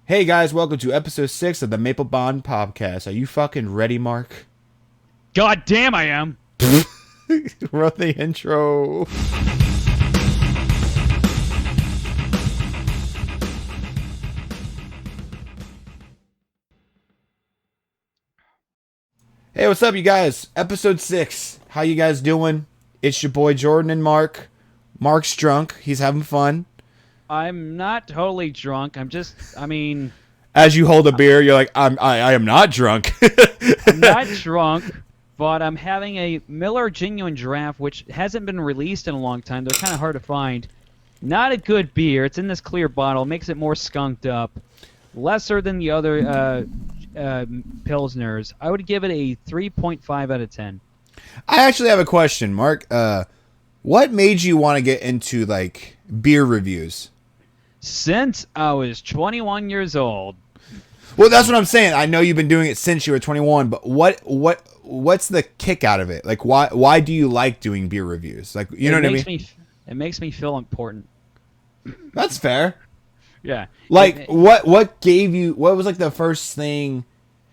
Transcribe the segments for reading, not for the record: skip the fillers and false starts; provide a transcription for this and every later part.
Hey guys, welcome to episode 6 of the Maple-Baum podcast. Are you fucking ready, Mark? God damn, I am. Wrote the intro. Hey, what's up, you guys? Episode 6. How you guys doing? It's your boy Jordan and Mark. Mark's drunk. He's having fun. I'm not totally drunk. As you hold a beer, you're like, I am not drunk. I'm not drunk, but I'm having a Miller Genuine Draft, which hasn't been released in a long time. They're kind of hard to find. Not a good beer. It's in this clear bottle. Makes it more skunked up. Lesser than the other Pilsners. I would give it a 3.5 out of 10. I actually have a question, Mark. What made you want to get into, like, beer reviews? Since I was 21 years old. Well, that's what I'm saying. I know you've been doing it since you were 21, but what's the kick out of it? Like, why do you like doing beer reviews? Like, you know what I mean? It makes me feel important. That's fair. Yeah. Like, what was like the first thing?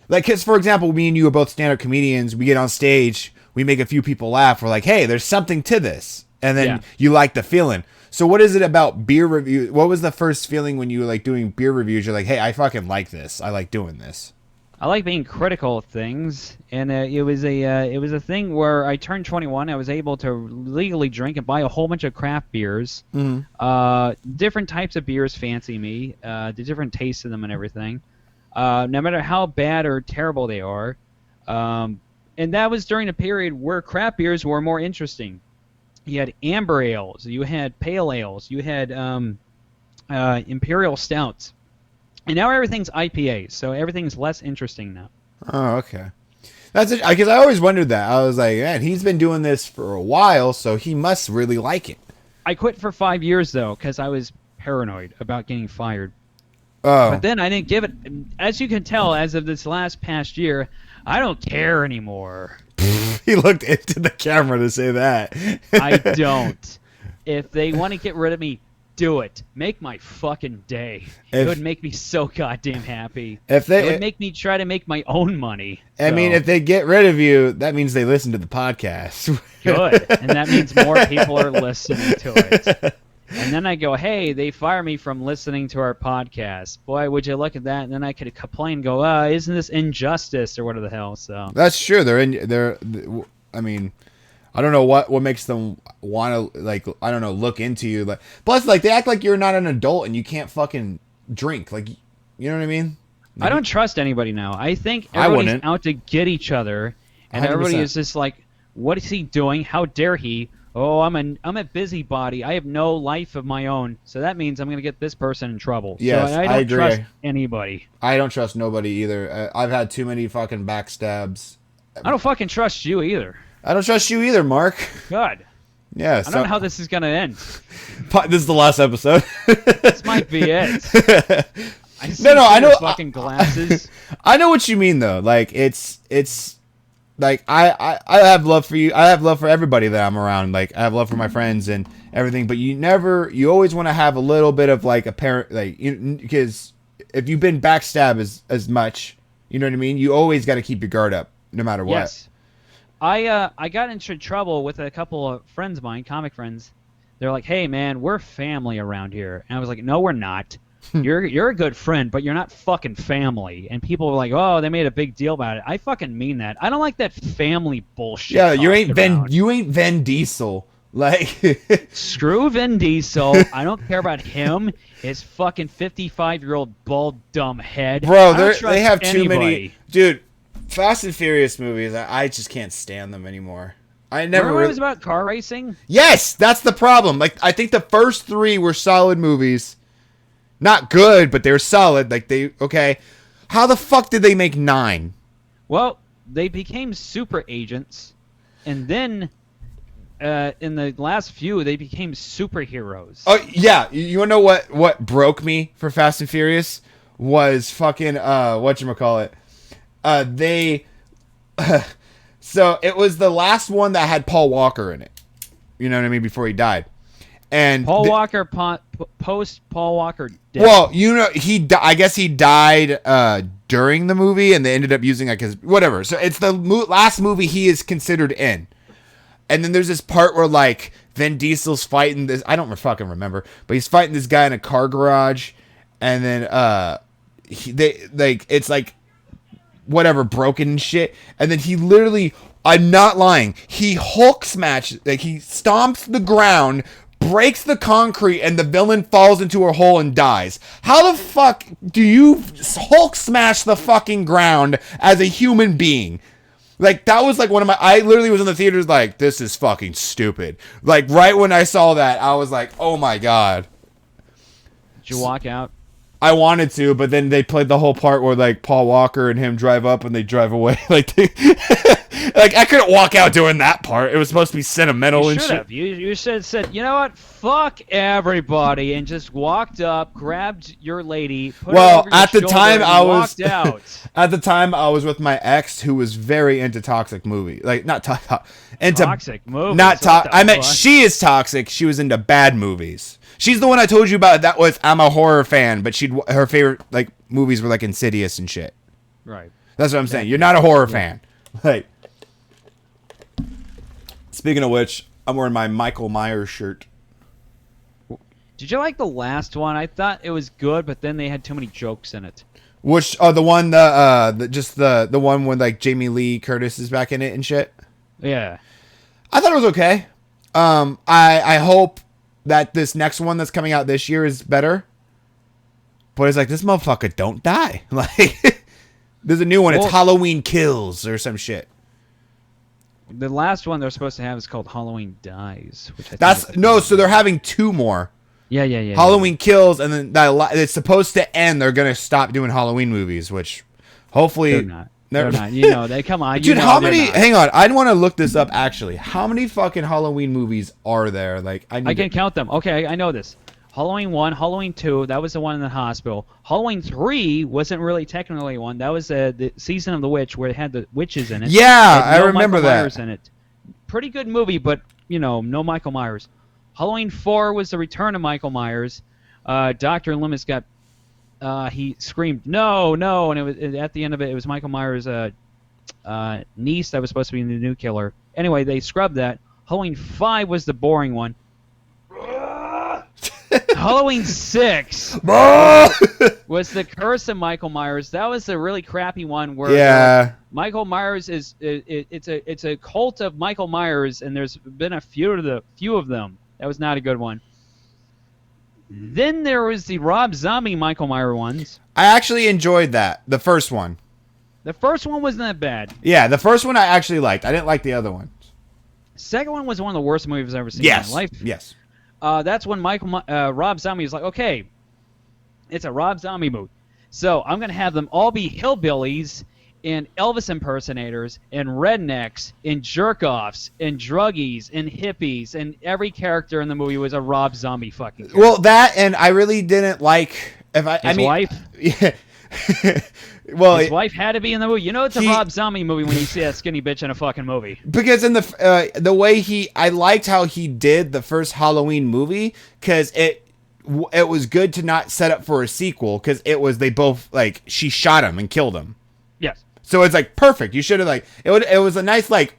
Like, because, for example, me and you are both stand-up comedians. We get on stage, we make a few people laugh. We're like, hey, there's something to this. And then you like the feeling. So what is it about beer review? What was the first feeling when you were like doing beer reviews? You're like, hey, I fucking like this. I like doing this. I like being critical of things, and it was a thing where I turned 21. I was able to legally drink and buy a whole bunch of craft beers. Mm-hmm. Different types of beers fancy me. The different tastes of them and everything. No matter how bad or terrible they are. And that was during a period where craft beers were more interesting. You had amber ales, you had pale ales, you had imperial stouts. And now everything's IPAs, so everything's less interesting now. Oh, okay. That's it. Because I always wondered that. I was like, man, he's been doing this for a while, so he must really like it. I quit for 5 years, though, because I was paranoid about getting fired. Oh. But then I didn't give it... As you can tell, as of this past year, I don't care anymore. He looked into the camera to say that. I don't. If they want to get rid of me, do it. Make my fucking day. It would make me so goddamn happy. It would make me try to make my own money. I mean, if they get rid of you, that means they listen to the podcast. Good. And that means more people are listening to it. And then I go, hey, they fire me from listening to our podcast. Boy, would you look at that? And then I could complain, go, isn't this injustice or what the hell? So that's true. I mean, I don't know what makes them want to, like, I don't know, look into you. Like, plus, like, they act like you're not an adult and you can't fucking drink. Like, you know what I mean? I don't trust anybody now. I think everybody's out to get each other, and 100%. Everybody is just like, what is he doing? How dare he? Oh, I'm a busybody. I have no life of my own, so that means I'm gonna get this person in trouble. Yes, so I don't trust anybody. I don't trust nobody either. I've had too many fucking backstabs. I don't fucking trust you either. I don't trust you either, Mark. God. Yeah. I don't know how this is gonna end. This is the last episode. This might be it. I know. Fucking glasses. I know what you mean, though. Like, it's like I have love for you. I have love for everybody that I'm around. Like, I have love for my friends and everything. But you always want to have a little bit of like a parent, like, because if you've been backstabbed as much, you know what I mean. You always got to keep your guard up, no matter what. Yes. I got into trouble with a couple of friends of mine, comic friends. They're like, hey man, we're family around here, and I was like, no, we're not. You're a good friend, but you're not fucking family. And people were like, oh, they made a big deal about it. I fucking mean that. I don't like that family bullshit. Yeah, you ain't Vin Diesel. Like, screw Vin Diesel. I don't care about him. His fucking 55-year-old bald dumb head. Bro, they have too many. Dude, Fast and Furious movies, I just can't stand them anymore. Remember when it was about car racing? Yes, that's the problem. Like, I think the first 3 were solid movies. Not good, but they were solid. Like, okay. How the fuck did they make 9? Well, they became super agents, and then in the last few, they became superheroes. Oh, yeah. You want to know what broke me for Fast and Furious? Was fucking, whatchamacallit. So, it was the last one that had Paul Walker in it. You know what I mean? Before he died. And Paul Walker post Paul Walker death. Well, I guess he died during the movie, and they ended up using like his whatever. So it's the last movie he is considered in. And then there's this part where like Vin Diesel's fighting this. I don't fucking remember, but he's fighting this guy in a car garage, and then it's like whatever broken and shit, and then he literally, I'm not lying, he Hulk smash, like he stomps the ground, breaks the concrete, and the villain falls into a hole and dies. How the fuck do you Hulk smash the fucking ground as a human being? Like, that was like I literally was in the theaters like, this is fucking stupid. Like, right when I saw that, I was like, oh my god. Did you walk out? I wanted to, but then they played the whole part where like Paul Walker and him drive up and they drive away. Like, like I couldn't walk out doing that part. It was supposed to be sentimental and shit. You should have said, you know what? Fuck everybody, and just walked up, grabbed your lady. Put her over your at the shoulder, time and I was walked out. At the time I was with my ex, who was very into toxic movie, like not into toxic movies. Not toxic. I meant she is toxic. She was into bad movies. She's the one I told you about. That was I'm a horror fan, but her favorite like movies were like Insidious and shit. Right. That's what I'm saying. You're not a horror fan. Like, speaking of which, I'm wearing my Michael Myers shirt. Did you like the last one? I thought it was good, but then they had too many jokes in it. Which the one the one when like Jamie Lee Curtis is back in it and shit. Yeah. I thought it was okay. I hope that this next one that's coming out this year is better. But it's like, this motherfucker don't die. Like, there's a new one. It's Halloween Kills or some shit. The last one they're supposed to have is called Halloween Dies. Which so they're having two more. Yeah. Halloween Kills, and then it's supposed to end. They're gonna stop doing Halloween movies, which hopefully they're not. They're not. You know, they come on. Dude, how many? Hang on, I want to look this up. Actually, how many fucking Halloween movies are there? Like, I can count them. Okay, I know this. Halloween 1, Halloween 2, that was the one in the hospital. Halloween 3 wasn't really technically one. That was the Season of the Witch, where it had the witches in it. Yeah, I remember Michael that. Myers in it. Pretty good movie, but no Michael Myers. Halloween 4 was the return of Michael Myers. Dr. Loomis got he screamed no, and it was at the end of it. It was Michael Myers' niece that was supposed to be the new killer. Anyway, they scrubbed that. Halloween 5 was the boring one. Halloween 6 was the curse of Michael Myers. That was a really crappy one where Michael Myers is it's a cult of Michael Myers, and there's been a few of them. That was not a good one. Then there was the Rob Zombie Michael Myers ones. I actually enjoyed that. The first one. The first one wasn't that bad. Yeah, the first one I actually liked. I didn't like the other ones. Second one was one of the worst movies I've ever seen in my life. Yes. That's when Rob Zombie was like, okay, it's a Rob Zombie movie. So I'm going to have them all be hillbillies and Elvis impersonators and rednecks and jerk-offs and druggies and hippies, and every character in the movie was a Rob Zombie fucking character. Well, that, and I really didn't like... His wife? Yeah. Well, his wife had to be in the movie. You know it's a Rob Zombie movie when you see that skinny bitch in a fucking movie. Because in the way I liked how he did the first Halloween movie, because it was good to not set up for a sequel, because they both, like, she shot him and killed him. Yes. So it's like perfect. You should have it was a nice like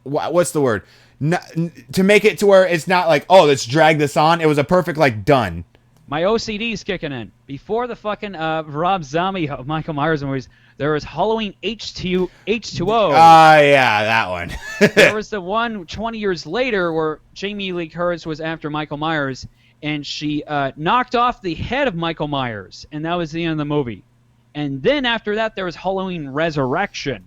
what's the word? To make it to where it's not like, oh, let's drag this on. It was a perfect like done. My OCD's kicking in. Before the fucking Rob Zombie Michael Myers movies, there was Halloween H2O. Yeah, that one. There was the one 20 years later where Jamie Lee Curtis was after Michael Myers, and she knocked off the head of Michael Myers, and that was the end of the movie. And then after that, there was Halloween Resurrection,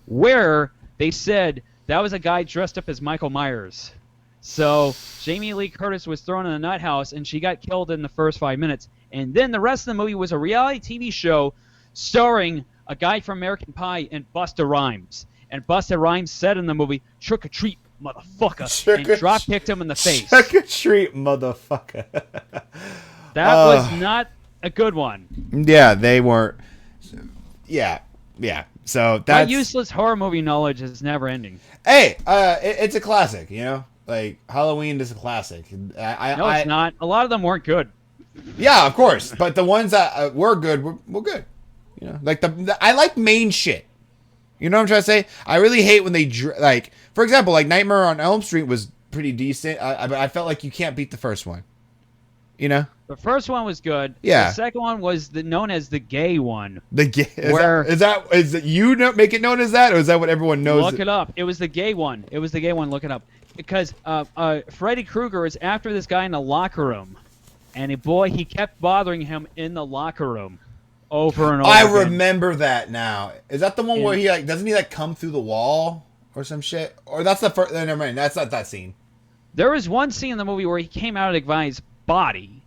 where they said that was a guy dressed up as Michael Myers. So Jamie Lee Curtis was thrown in the nut house, and she got killed in the first 5 minutes. And then the rest of the movie was a reality TV show starring a guy from American Pie and Busta Rhymes. And Busta Rhymes said in the movie, "Trick or treat, motherfucker," and drop-kicked him in the face. Trick or treat, motherfucker. That was not a good one. Yeah, they weren't. Yeah. So that's... My useless horror movie knowledge is never ending. Hey, it's a classic, you know? Like Halloween is a classic. No, it's not. A lot of them weren't good. Yeah, of course, but the ones that were good were good. You know, like I like main shit. You know what I'm trying to say? I really hate when they like, for example, like Nightmare on Elm Street was pretty decent. I felt like you can't beat the first one. You know, the first one was good. Yeah. The second one was known as the gay one. The gay is it you make it known as that, or is that what everyone knows? Look it up. It was the gay one. It was the gay one. Look it up. Because Freddy Krueger is after this guy in the locker room, and he kept bothering him in the locker room, over and over. I remember that now. Is that the one where he doesn't he come through the wall or some shit? Or that's the first? Never mind. That's not that scene. There was one scene in the movie where he came out of the guy's body,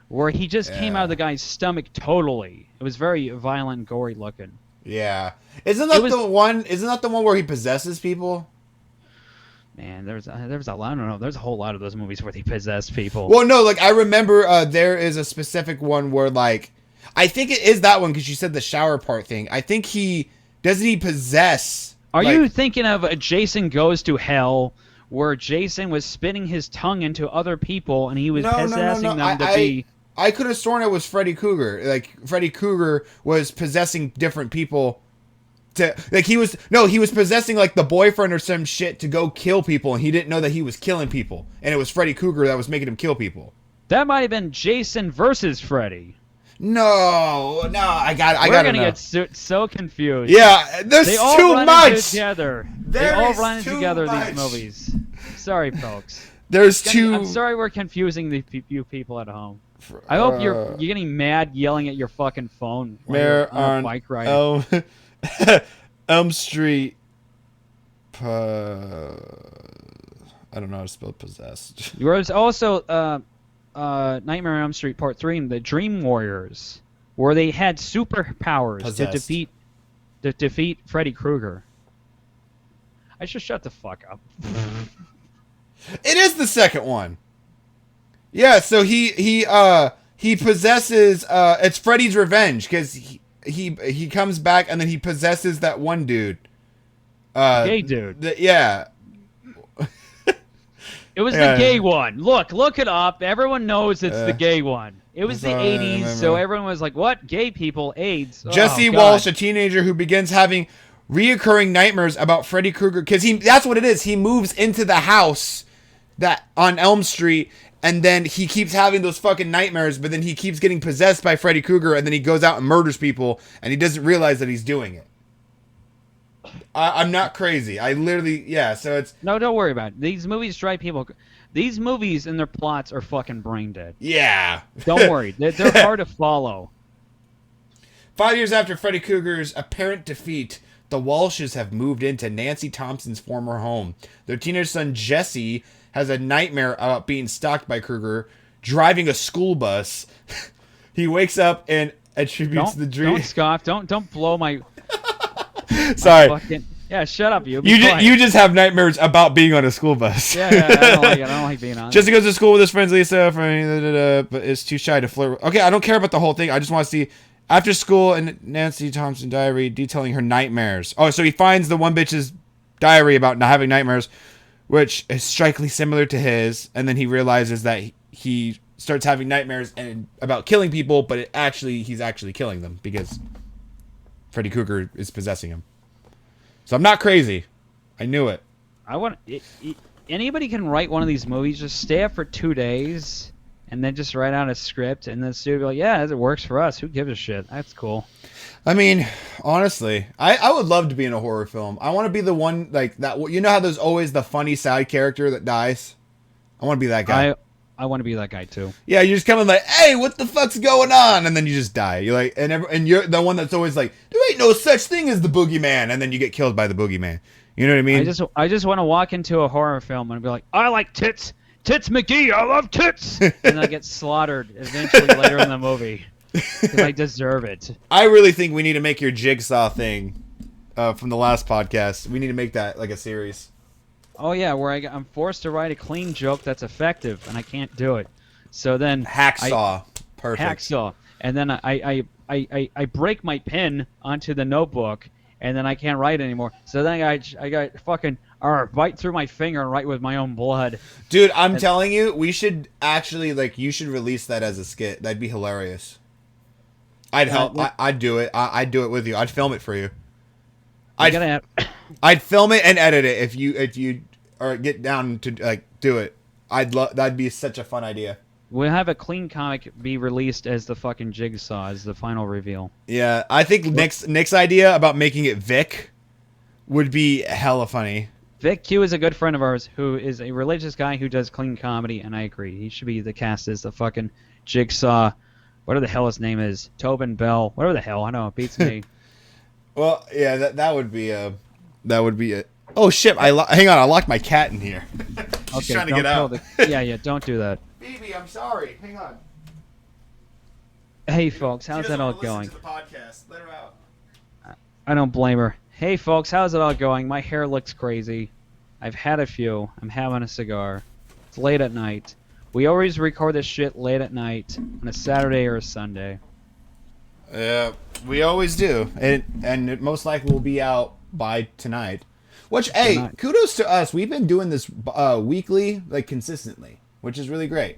where he just came out of the guy's stomach totally. It was very violent and gory looking. Yeah. Isn't that the one where he possesses people? Man, there's a lot. I don't know. There's a whole lot of those movies where he possessed people. Well, no, I remember there is a specific one where I think it is that one because you said the shower part thing. I think he possess. Are you thinking of Jason Goes to Hell, where Jason was spitting his tongue into other people and he was possessing them to be? I could have sworn it was Freddy Krueger. Freddy Krueger was possessing different people. He was possessing the boyfriend or some shit to go kill people, and he didn't know that he was killing people, and it was Freddy Krueger that was making him kill people. That might have been Jason versus Freddy. No, I got it. We're gonna get so confused. Yeah, there's too much. They all run together these movies. Sorry, folks. I'm sorry we're confusing you people at home. I hope you're getting mad yelling at your fucking phone while you're on a bike ride. Elm Street. I don't know how to spell possessed. There was also Nightmare on Elm Street Part 3 and the Dream Warriors, where they had superpowers to defeat Freddy Krueger. I should shut the fuck up. It is the second one. Yeah, so he possesses it's Freddy's revenge because he comes back and then he possesses that one dude. Gay dude. Yeah. It was the gay one. Look it up. Everyone knows it's the gay one. It was the 80s, so everyone was like, what? Gay people, AIDS. Jesse Walsh, a teenager who begins having reoccurring nightmares about Freddy Krueger. Because that's what it is. He moves into the house on Elm Street, and then he keeps having those fucking nightmares, but then he keeps getting possessed by Freddy Krueger, and then he goes out and murders people, and he doesn't realize that he's doing it. I'm not crazy. I literally, so it's... No, don't worry about it. These movies drive people... These movies and their plots are fucking brain dead. Yeah. Don't worry. They're hard to follow. 5 years after Freddy Krueger's apparent defeat, the Walshes have moved into Nancy Thompson's former home. Their teenage son, Jesse, has a nightmare about being stalked by Krueger, driving a school bus. He wakes up and attributes the dream... Don't scoff. Don't blow my... Sorry. Yeah, shut up, you. You just have nightmares about being on a school bus. Yeah, I don't like it. I don't like being on it. Jesse goes to school with his friends Lisa, but is too shy to flirt with. Okay, I don't care about the whole thing. I just want to see after school and Nancy Thompson diary detailing her nightmares. Oh, so he finds the one bitch's diary about not having nightmares, which is strikingly similar to his, and then he realizes that he starts having nightmares and about killing people, but he's actually killing them because Freddy Krueger is possessing him. So I'm not crazy. I knew it. Anybody can write one of these movies. Just stay up for 2 days and then just write out a script and then studio be like, yeah, it works for us. Who gives a shit? That's cool. I mean, honestly, I would love to be in a horror film. I want to be the one like that. You know how there's always the funny side character that dies? I want to be that guy. I want to be that guy too. Yeah, you just come in like, hey, what the fuck's going on? And then you just die. You're like, and you're the one that's always like, there ain't no such thing as the boogeyman. And then you get killed by the boogeyman. You know what I mean? I just want to walk into a horror film and be like, I like tits. Tits McGee, I love tits. And I get slaughtered eventually later in the movie. Because I deserve it. I really think we need to make your Jigsaw thing from the last podcast. We need to make that like a series. Oh yeah, where I'm forced to write a clean joke that's effective, and I can't do it. So then Hacksaw, perfect. Hacksaw, and then I break my pen onto the notebook, and then I can't write anymore. So then I got fucking or bite through my finger and write with my own blood. Dude, I'm telling you, we should actually you should release that as a skit. That'd be hilarious. I'd help. I'd do it. I'd do it with you. I'd film it for you. I'd film it and edit it if you or get down to do it. That'd be such a fun idea. We'll have a clean comic be released as the fucking Jigsaw as the final reveal. Yeah, I think Nick's idea about making it Vic would be hella funny. Vic Q is a good friend of ours who is a religious guy who does clean comedy, and I agree. He should be the cast as the fucking Jigsaw. Whatever the hell his name is. Tobin Bell. Whatever the hell. I know. It beats me. Well, yeah, that would be a... Oh, shit. Hang on. I locked my cat in here. She's trying to get out. Yeah, don't do that. Baby, I'm sorry. Hang on. Hey, folks. How's that all going? To the podcast. Let her out. I don't blame her. Hey, folks. How's it all going? My hair looks crazy. I've had a few. I'm having a cigar. It's late at night. We always record this shit late at night on a Saturday or a Sunday. Yeah, we always do. And it most likely will be out by tonight. Which, hey, kudos to us. We've been doing this weekly, consistently, which is really great.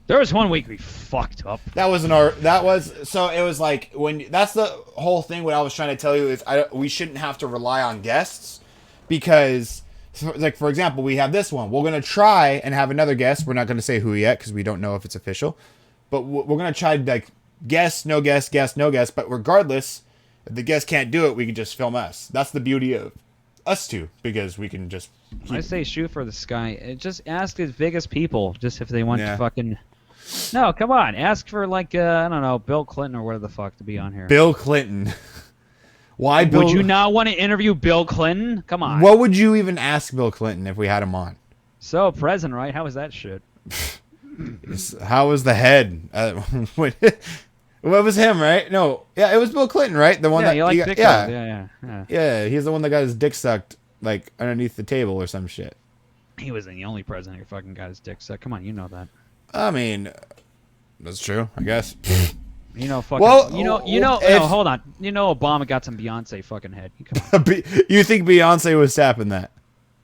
There was one week we fucked up. So it was that's the whole thing. What I was trying to tell you is we shouldn't have to rely on guests because, for example, we have this one. We're going to try and have another guest. We're not going to say who yet because we don't know if it's official. But we're going to try guest, no guest, guest, no guest. But regardless, if the guest can't do it, we can just film us. That's the beauty of us two because we can just... I say shoot for the sky. Just ask as big as people just if they want to fucking... No, come on. Ask for, I don't know, Bill Clinton or whatever the fuck to be on here. Bill Clinton. Why Bill... Would you not want to interview Bill Clinton? Come on. What would you even ask Bill Clinton if we had him on? So, president, right? How was that shit? How was the head? What was him, right? No. Yeah, it was Bill Clinton, right? The one Yeah, he's the one that got his dick sucked, underneath the table or some shit. He wasn't the only president who fucking got his dick sucked. Come on, you know that. I mean, that's true, I guess. Fucking. Well, no, hold on. Obama got some Beyonce fucking head. You think Beyonce was tapping that?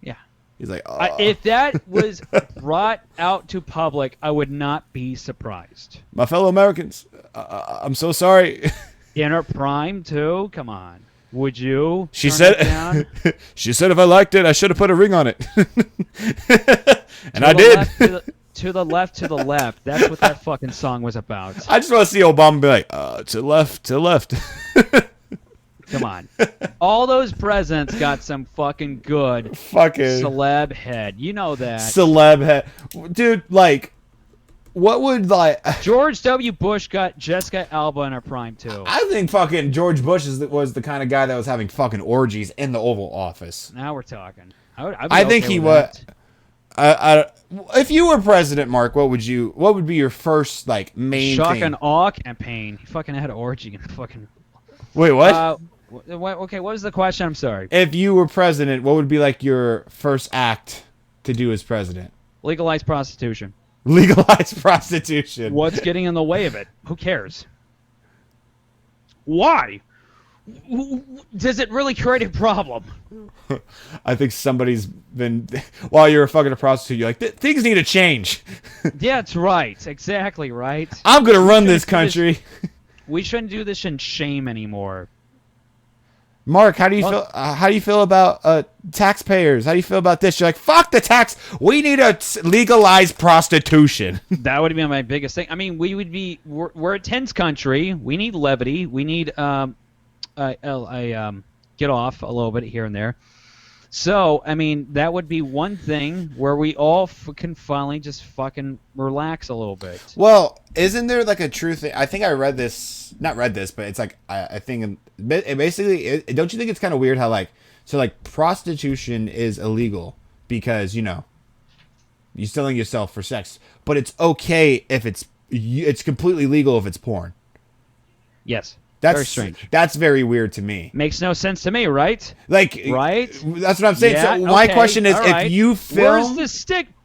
Yeah. He's like, if that was brought out to public, I would not be surprised. My fellow Americans, I'm so sorry. In her prime, too? Come on. Would you? She said she said if I liked it, I should have put a ring on it. And I did. To the left, to the left. That's what that fucking song was about. I just want to see Obama be like, to the left, to the left. Come on. All those presidents got some fucking good celeb head. You know that. Celeb head. Dude, what would, George W. Bush got Jessica Alba in her prime, too. I think fucking George Bush was the kind of guy that was having fucking orgies in the Oval Office. Now we're talking. I think he was... if you were president, Mark, what would be your first main shock thing? and awe campaign? He fucking had an orgy in the fucking. Wait, what? Okay, what was the question? I'm sorry. If you were president, what would be your first act to do as president? Legalize prostitution. Legalize prostitution. What's getting in the way of it? Who cares? Why? Does it really create a problem? I think somebody's been... While you're fucking a prostitute, you're like, things need to change. Yeah, that's right. Exactly right. I'm going to run this country. We shouldn't do this in shame anymore. Mark, how do you feel? How do you feel about taxpayers? How do you feel about this? You're like, fuck the tax. We need to legalize prostitution. That would be my biggest thing. I mean, we're a tense country. We need levity. We need get off a little bit here and there. So, I mean, that would be one thing where we all can finally just fucking relax a little bit. Well, isn't there a true thing? I think I read this, not read this, but it's I think it basically, don't you think it's kind of weird how prostitution is illegal because, you're selling yourself for sex, but it's okay if it's completely legal if it's porn. Yes. That's very strange. That's very weird to me. Makes no sense to me, right? Right? That's what I'm saying. Yeah, so my question is, if you film...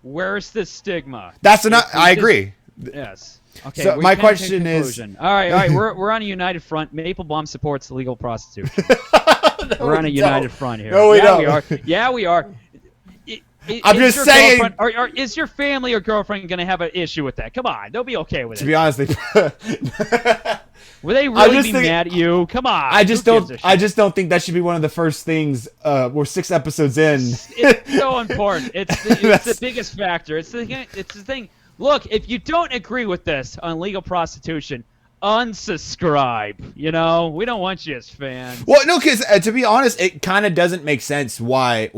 Where's the stigma? That's enough. I agree. Yes. Okay. So my question is... All right. We're on a united front. Maple-Baum supports legal prostitution. We're on a united front here. No, we don't. We are. Yeah, we are. I'm just saying. Or is your family or girlfriend going to have an issue with that? Come on, they'll be okay with it. To be honest, will they really be mad at you? Come on. I just don't think that should be one of the first things. We're 6 episodes in. It's so important. It's the biggest factor. It's the thing. Look, if you don't agree with this on legal prostitution, unsubscribe. You know, we don't want you as fans. Well, no, because to be honest, it kind of doesn't make sense why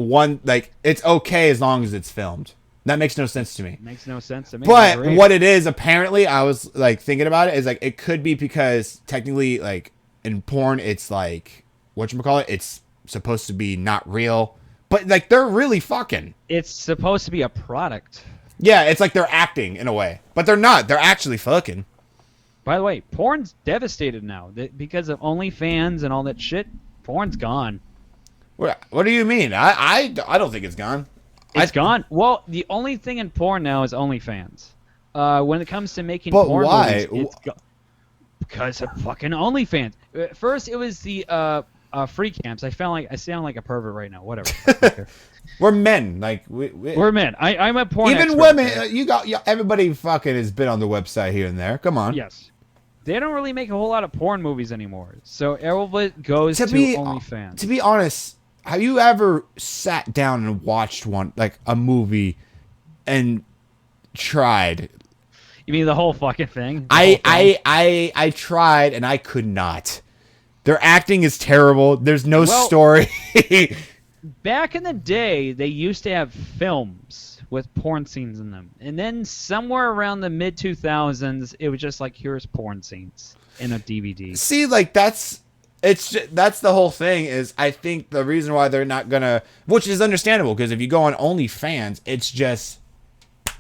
it's okay as long as it's filmed. That makes no sense to me. Makes no sense to me. But what it is, apparently, I was like thinking about it, is like it could be because technically, like in porn, it's like whatchamacallit, it's supposed to be not real, but like they're really fucking. It's supposed to be a product. Yeah, it's like they're acting in a way, but they're not. They're actually fucking. By the way, porn's devastated now because of OnlyFans and all that shit. Porn's gone. What do you mean? I don't think it's gone. It's gone. Well, the only thing in porn now is OnlyFans. When it comes to making porn why? movies, it's gone. Because of fucking OnlyFans. First, it was the free camps. I sound like a pervert right now. Whatever. We're men. Like we're men. I'm a porn. Even expert, women. Everybody fucking has been on the website here and there. Come on. Yes. They don't really make a whole lot of porn movies anymore. So everybody goes to OnlyFans. To be honest, have you ever sat down and watched a movie and tried? You mean the whole fucking thing? I tried and I could not. Their acting is terrible. There's no story. Back in the day, they used to have films with porn scenes in them. And then somewhere around the mid-2000s, it was just like, here's porn scenes in a DVD. See, like, that's the whole thing is I think the reason why they're not going to, which is understandable, because if you go on OnlyFans, it's just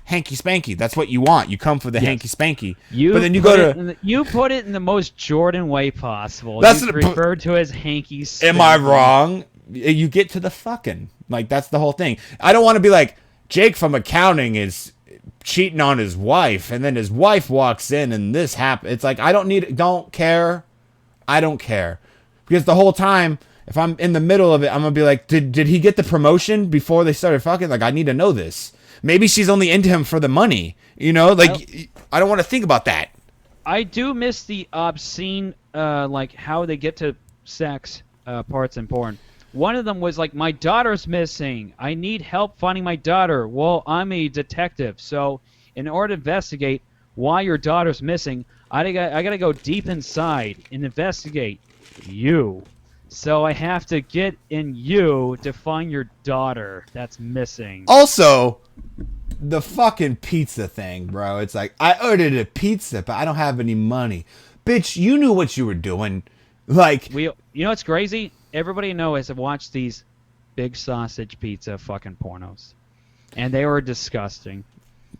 hanky-spanky. That's what you want. You come for the hanky-spanky. But then you go to... You put it in the most Jordan way possible. That's referred to as hanky-spanky. Am I wrong? You get to the fucking. Like, that's the whole thing. I don't want to be like, Jake from accounting is cheating on his wife, and then his wife walks in, and this happens. It's like, don't care. I don't care. Because the whole time, if I'm in the middle of it, I'm going to be like, did he get the promotion before they started fucking? Like, I need to know this. Maybe she's only into him for the money. You know? Like, I don't want to think about that. I do miss the obscene, like, how they get to sex parts in porn. One of them was like, my daughter's missing. I need help finding my daughter. Well, I'm a detective, so in order to investigate why your daughter's missing, I gotta go deep inside and investigate you. So I have to get in you to find your daughter that's missing. Also, the fucking pizza thing, bro. It's like, I ordered a pizza, but I don't have any money. Bitch, you knew what you were doing. Like, you know what's crazy? Everybody knows I've watched these big sausage pizza fucking pornos. And they were disgusting.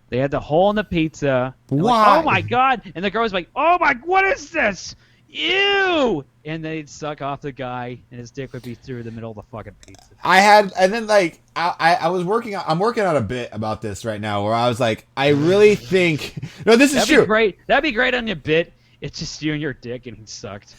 They had the hole in the pizza. Why? Like, oh my god! And the girl was like, oh my, what is this? Ew! And they'd suck off the guy, and his dick would be through the middle of the fucking pizza. And then like, I'm working on a bit about this right now, where I was like, I really think, no, this is true. That'd be great on your bit. It's just you and your dick getting sucked.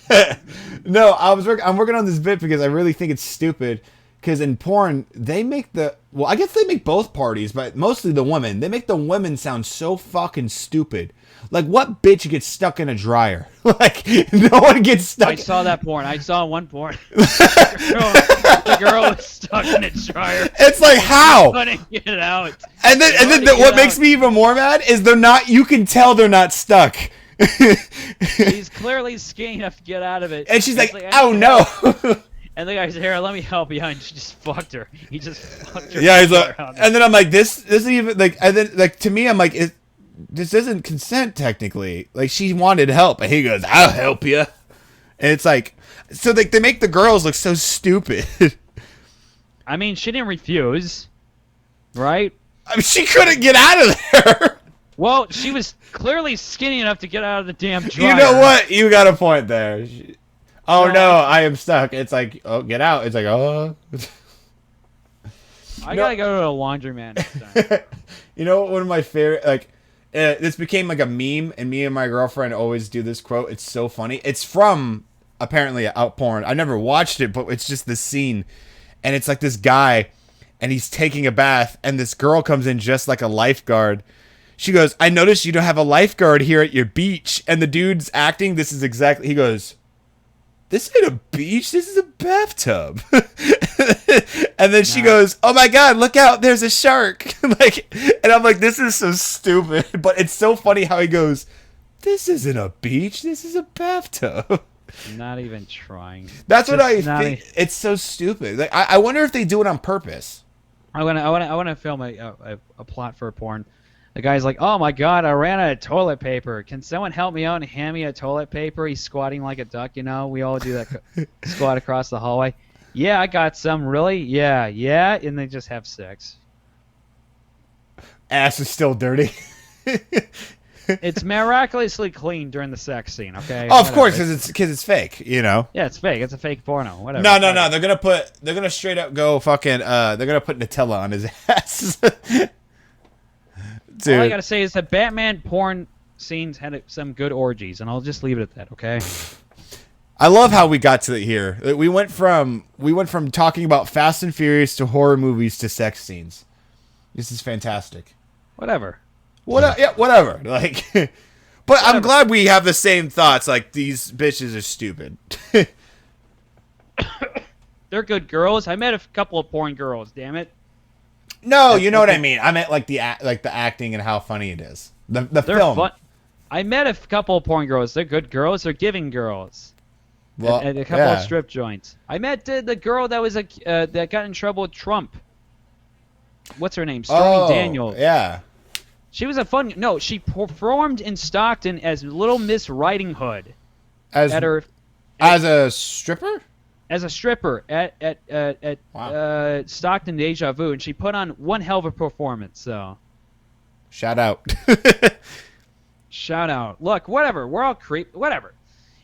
No, I'm working on this bit because I really think it's stupid. Because in porn, they make I guess they make both parties, but mostly the women. They make the women sound so fucking stupid. Like, what bitch gets stuck in a dryer? Like, no one gets stuck. I saw that porn. I saw one porn. the girl was stuck in a dryer. It's like, how? Couldn't get it out. And then what makes me even more mad is you can tell they're not stuck. She's clearly skinny enough to get out of it. And she's like, oh no. And the guy's here, let me help you. And she just fucked her. He just fucked her. Yeah, he's like, and then I'm like, this isn't even like, and then like to me, I'm like, this isn't consent technically. Like, she wanted help, and he goes, I'll help you. And it's like, so they make the girls look so stupid. I mean, she didn't refuse, right? I mean, she couldn't get out of there. Well, she was clearly skinny enough to get out of the damn dryer. You know what? You got a point there. No, I am stuck. It's like, oh, get out. It's like, oh. I gotta go to a laundromat next time. You know, one of my favorite, like, this became like a meme, and me and my girlfriend always do this quote. It's so funny. It's from apparently out porn. I never watched it, but it's just this scene, and it's like this guy, and he's taking a bath, and this girl comes in just like a lifeguard. She goes, "I noticed you don't have a lifeguard here at your beach," and the dude's acting. This is exactly. He goes, "This ain't a beach. This is a bathtub." And then she goes, "Oh my God, look out. There's a shark." Like, and I'm like, this is so stupid. But it's so funny how he goes, "This isn't a beach. This is a bathtub." Not even trying. That's what I think. It's so stupid. Like, I wonder if they do it on purpose. I want to film a plot for a porn. The guy's like, "Oh my God, I ran out of toilet paper. Can someone help me out and hand me a toilet paper?" He's squatting like a duck, you know. We all do that squat across the hallway. "Yeah, I got some. Really? Yeah, yeah." And they just have sex. Ass is still dirty. It's miraculously clean during the sex scene. Okay. Oh, of course, because it's fake. You know. Yeah, it's fake. It's a fake porno. Whatever. No. They're gonna straight up go fucking. They're gonna put Nutella on his ass. Dude. All I gotta say is that Batman porn scenes had some good orgies, and I'll just leave it at that. Okay. I love how we got to here. We went from talking about Fast and Furious to horror movies to sex scenes. This is fantastic. Whatever. Yeah, whatever. Like, but whatever. I'm glad we have the same thoughts. Like, these bitches are stupid. They're good girls. I met a couple of porn girls. Damn it. No, you know what I mean. I meant like the acting and how funny it is. The film. Fun. I met a couple of porn girls. They're good girls. They're giving girls. Well, at a couple of strip joints. I met the girl that was that got in trouble with Trump. What's her name? Stormy Daniels. Yeah. She was a fun. No, she performed in Stockton as Little Miss Riding Hood. As a stripper. As a stripper at Stockton Deja Vu, and she put on one hell of a performance. So, shout out. Shout out. Look, whatever. We're all creep. Whatever.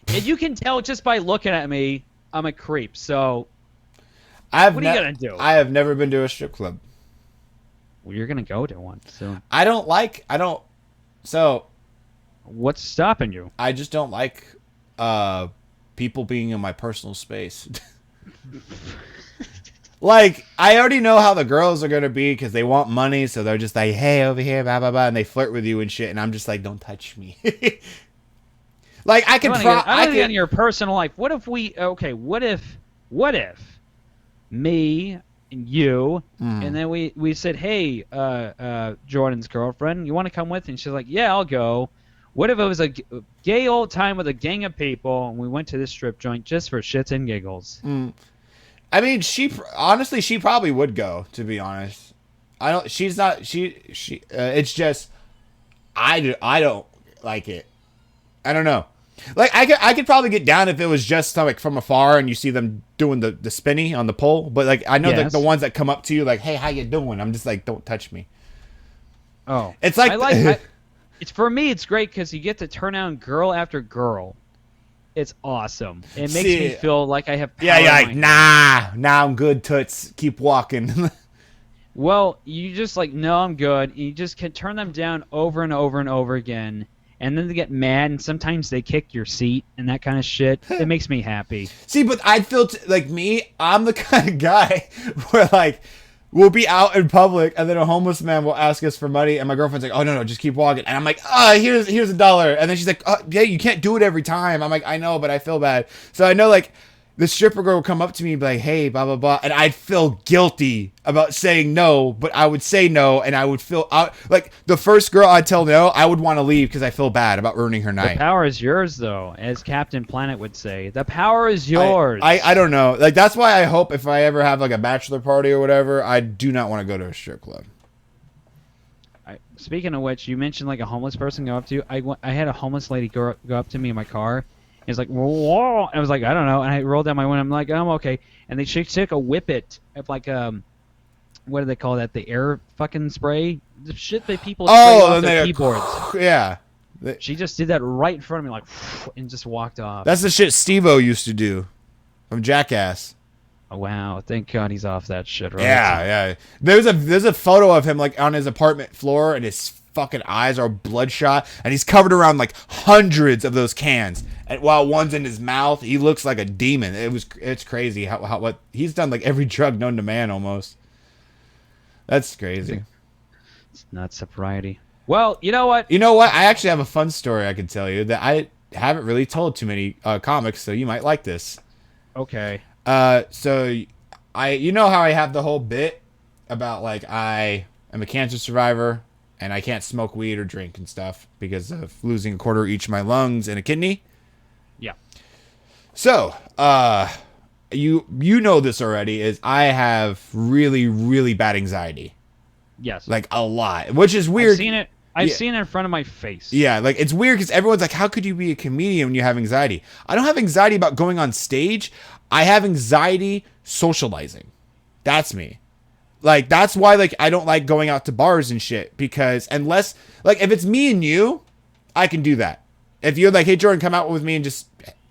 And you can tell just by looking at me, I'm a creep. So, what are you gonna do? I have never been to a strip club. Well, you're gonna go to one soon. So, what's stopping you? I just don't like people being in my personal space. Like, I already know how the girls are gonna be because they want money, so they're just like, "Hey, over here, blah blah blah," and they flirt with you and shit, and I'm just like, "Don't touch me." Like, I can. I get in your personal life. What if we? Okay, what if me and you, and then we said, "Hey, Jordan's girlfriend, you want to come with?" And she's like, "Yeah, I'll go." What if it was a gay old time with a gang of people, and we went to this strip joint just for shits and giggles? I mean, she probably would go. To be honest, I don't. She's not. She. It's just, I don't like it. I don't know. Like, I could probably get down if it was just like from afar and you see them doing the spinny on the pole. But like, I know that the ones that come up to you like, "Hey, how you doing?" I'm just like, "Don't touch me." Oh, it's like it's for me. It's great because you get to turn on girl after girl. It's awesome. It makes me feel like I have power. Yeah, like, nah, I'm good, toots. Keep walking. Well, you just like, "No, I'm good." And you just can turn them down over and over and over again. And then they get mad, and sometimes they kick your seat and that kind of shit. It makes me happy. See, but I feel like me, I'm the kind of guy where, like, we'll be out in public, and then a homeless man will ask us for money, and my girlfriend's like, "Oh, no, just keep walking." And I'm like, here's $1. And then she's like, "Oh, yeah, you can't do it every time." I'm like, "I know, but I feel bad." So I know, like, the stripper girl would come up to me and be like, "Hey, blah, blah, blah." And I'd feel guilty about saying no, but I would say no, and I would feel like the first girl I'd tell no, I would want to leave because I feel bad about ruining her night. The power is yours, though, as Captain Planet would say. The power is yours. I don't know. Like, that's why I hope if I ever have like a bachelor party or whatever, I do not want to go to a strip club. Speaking of which, you mentioned like a homeless person go up to you. I had a homeless lady go up to me in my car. He's like, "Whoa!" And I was like, "I don't know." And I rolled down my window. I'm like, "I'm okay." And she took a whippet of like what do they call that? The air fucking spray, the shit that people spray off their keyboards. Yeah. She just did that right in front of me, like, and just walked off. That's the shit Steve-O used to do from Jackass. Oh, wow! Thank God he's off that shit. Right? Yeah. There's a photo of him like on his apartment floor, and his fucking eyes are bloodshot, and he's covered around like hundreds of those cans. And while one's in his mouth, he looks like a demon. It's crazy how what he's done, like every drug known to man almost. That's crazy. It's not sobriety. Well, you know what? You know what? I actually have a fun story I could tell you that I haven't really told too many comics, so you might like this. Okay. So you know how I have the whole bit about like I am a cancer survivor and I can't smoke weed or drink and stuff because of losing a quarter each of my lungs and a kidney. Yeah. So, you know this already is I have really, really bad anxiety. Yes. Like a lot, which is weird. I've seen it in front of my face. Yeah, like it's weird because everyone's like, how could you be a comedian when you have anxiety? I don't have anxiety about going on stage. I have anxiety socializing. That's me. Like, that's why, like, I don't like going out to bars and shit because unless, like, if it's me and you, I can do that. If you're like, hey, Jordan, come out with me and just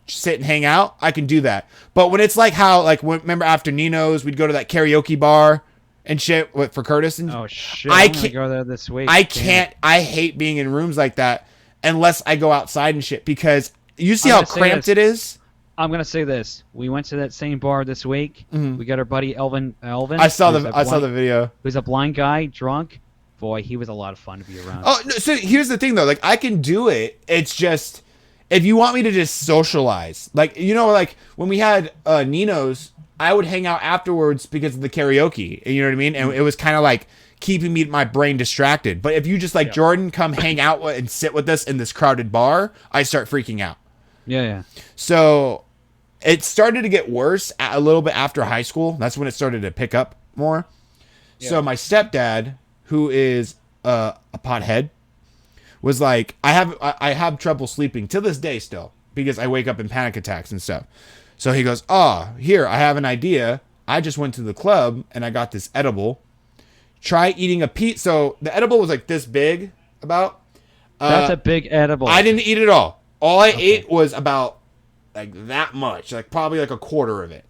sit and hang out, I can do that. But when it's like how, like, remember after Nino's, we'd go to that karaoke bar and shit for Curtis. And oh, shit. I'm going to go there this week. I can't. I hate being in rooms like that unless I go outside and shit because you see how cramped it is? I'm going to say this. We went to that same bar this week. Mm-hmm. We got our buddy Elvin. I saw the video. Who's a blind guy, drunk. Boy, he was a lot of fun to be around. Oh, no, so here's the thing, though. Like, I can do it. It's just, if you want me to just socialize. Like, you know, like, when we had Nino's, I would hang out afterwards because of the karaoke. You know what I mean? And it was kind of like keeping my brain distracted. But if you just, like, Jordan, come hang out and sit with us in this crowded bar, I start freaking out. Yeah. So it started to get worse a little bit after high school. That's when it started to pick up more. Yeah. So my stepdad, who is a pothead, was like, I have trouble sleeping to this day still because I wake up in panic attacks and stuff. So he goes, here, I have an idea. I just went to the club and I got this edible. Try eating a piece. So the edible was like this big about. That's a big edible. I didn't eat it all. All I ate was about like that much, like probably like a quarter of it.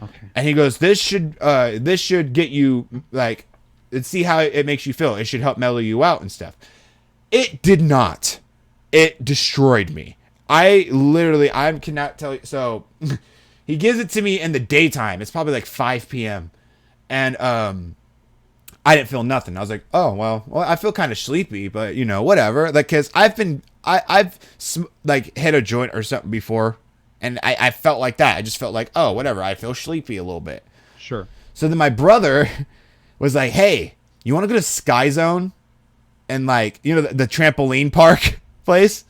Okay. And he goes, this should get you like, let's see how it makes you feel. It should help mellow you out and stuff. It did not. It destroyed me. I cannot tell you. So he gives it to me in the daytime. It's probably like 5 p.m. And I didn't feel nothing. I was like, oh, well, I feel kind of sleepy, but you know, whatever. Like, cause I've like hit a joint or something before. And I felt like that. I just felt like, oh, whatever. I feel sleepy a little bit. Sure. So then my brother was like, hey, you want to go to Sky Zone? And like, you know, the trampoline park place?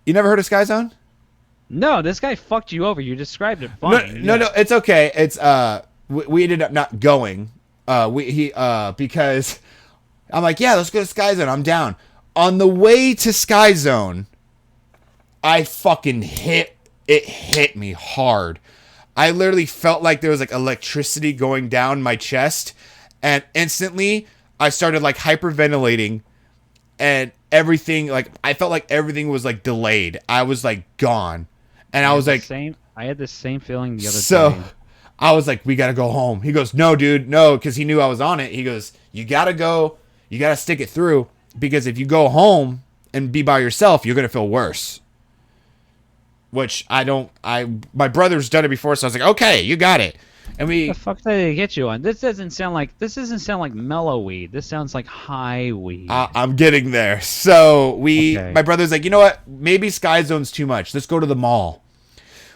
You never heard of Sky Zone? No, this guy fucked you over. You described it funny. No, it's okay. It's we ended up not going. Because I'm like, yeah, let's go to Sky Zone. I'm down. On the way to Sky Zone, I fucking hit me hard. I literally felt like there was like electricity going down my chest, and instantly I started like hyperventilating, and everything, like I felt like everything was like delayed. I was like gone, and I was like, I had the same feeling the other day. So I was like, we gotta go home. He goes, no, dude, no, because he knew I was on it. He goes, you gotta go, you gotta stick it through, because if you go home and be by yourself, you're gonna feel worse. Which my brother's done it before, so I was like, okay, you got it. And what the fuck did they get you on? This doesn't sound like mellow weed. This sounds like high weed. I'm getting there. So my brother's like, you know what? Maybe Sky Zone's too much. Let's go to the mall.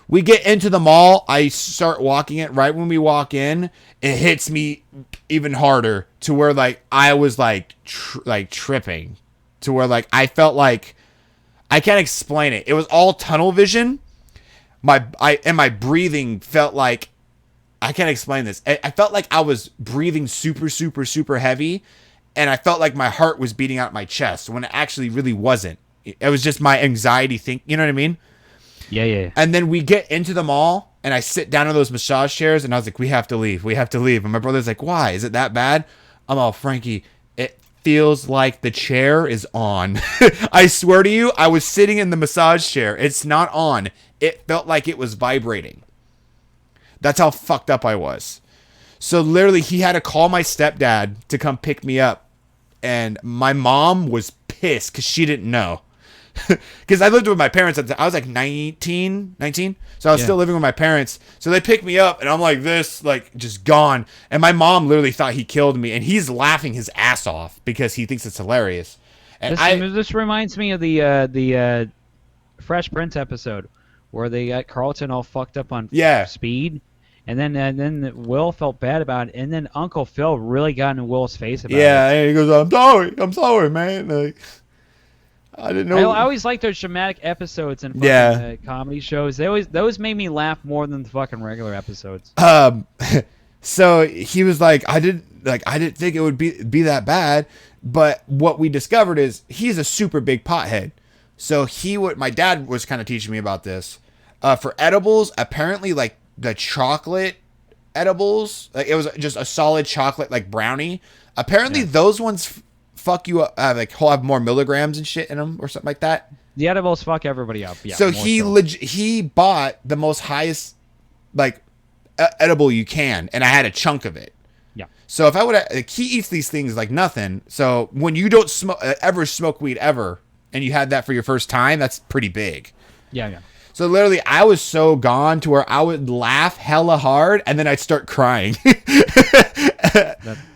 We get into the mall. I start walking it. Right when we walk in, it hits me even harder to where like I was like tripping, to where like I felt like I can't explain it. It was all tunnel vision. My breathing felt like, I can't explain this. I felt like I was breathing super, super, super heavy, and I felt like my heart was beating out my chest when it actually really wasn't. It was just my anxiety thing. You know what I mean? Yeah. And then we get into the mall, and I sit down in those massage chairs, and I was like, we have to leave. And my brother's like, why? Is it that bad? I'm all, Frankie, it feels like the chair is on. I swear to you, I was sitting in the massage chair. It's not on. It felt like it was vibrating. That's how fucked up I was. So literally, he had to call my stepdad to come pick me up and my mom was pissed because she didn't know. Because I lived with my parents at I was like 19, so I was still living with my parents. So they picked me up and I'm like this, like just gone, and my mom literally thought he killed me, and he's laughing his ass off because he thinks it's hilarious. And this reminds me of the Fresh Prince episode where they got Carlton all fucked up on speed, and then Will felt bad about it, and then Uncle Phil really got in Will's face about it. Yeah, and he goes, I'm sorry, man. Like, I didn't know. I always like those dramatic episodes in fucking, comedy shows. Those made me laugh more than the fucking regular episodes. So he was like, I didn't think it would be that bad, but what we discovered is he's a super big pothead. So my dad was kind of teaching me about this. For edibles, apparently like the chocolate edibles, like it was just a solid chocolate like brownie. Apparently those ones fuck you up, like have more milligrams and shit in them or something like that. The edibles fuck everybody up. Yeah. So he bought the most highest like edible you can, and I had a chunk of it. Yeah. So if I would, like, he eats these things like nothing. So when you don't ever smoke weed ever, and you had that for your first time, that's pretty big. Yeah. So literally, I was so gone to where I would laugh hella hard, and then I'd start crying.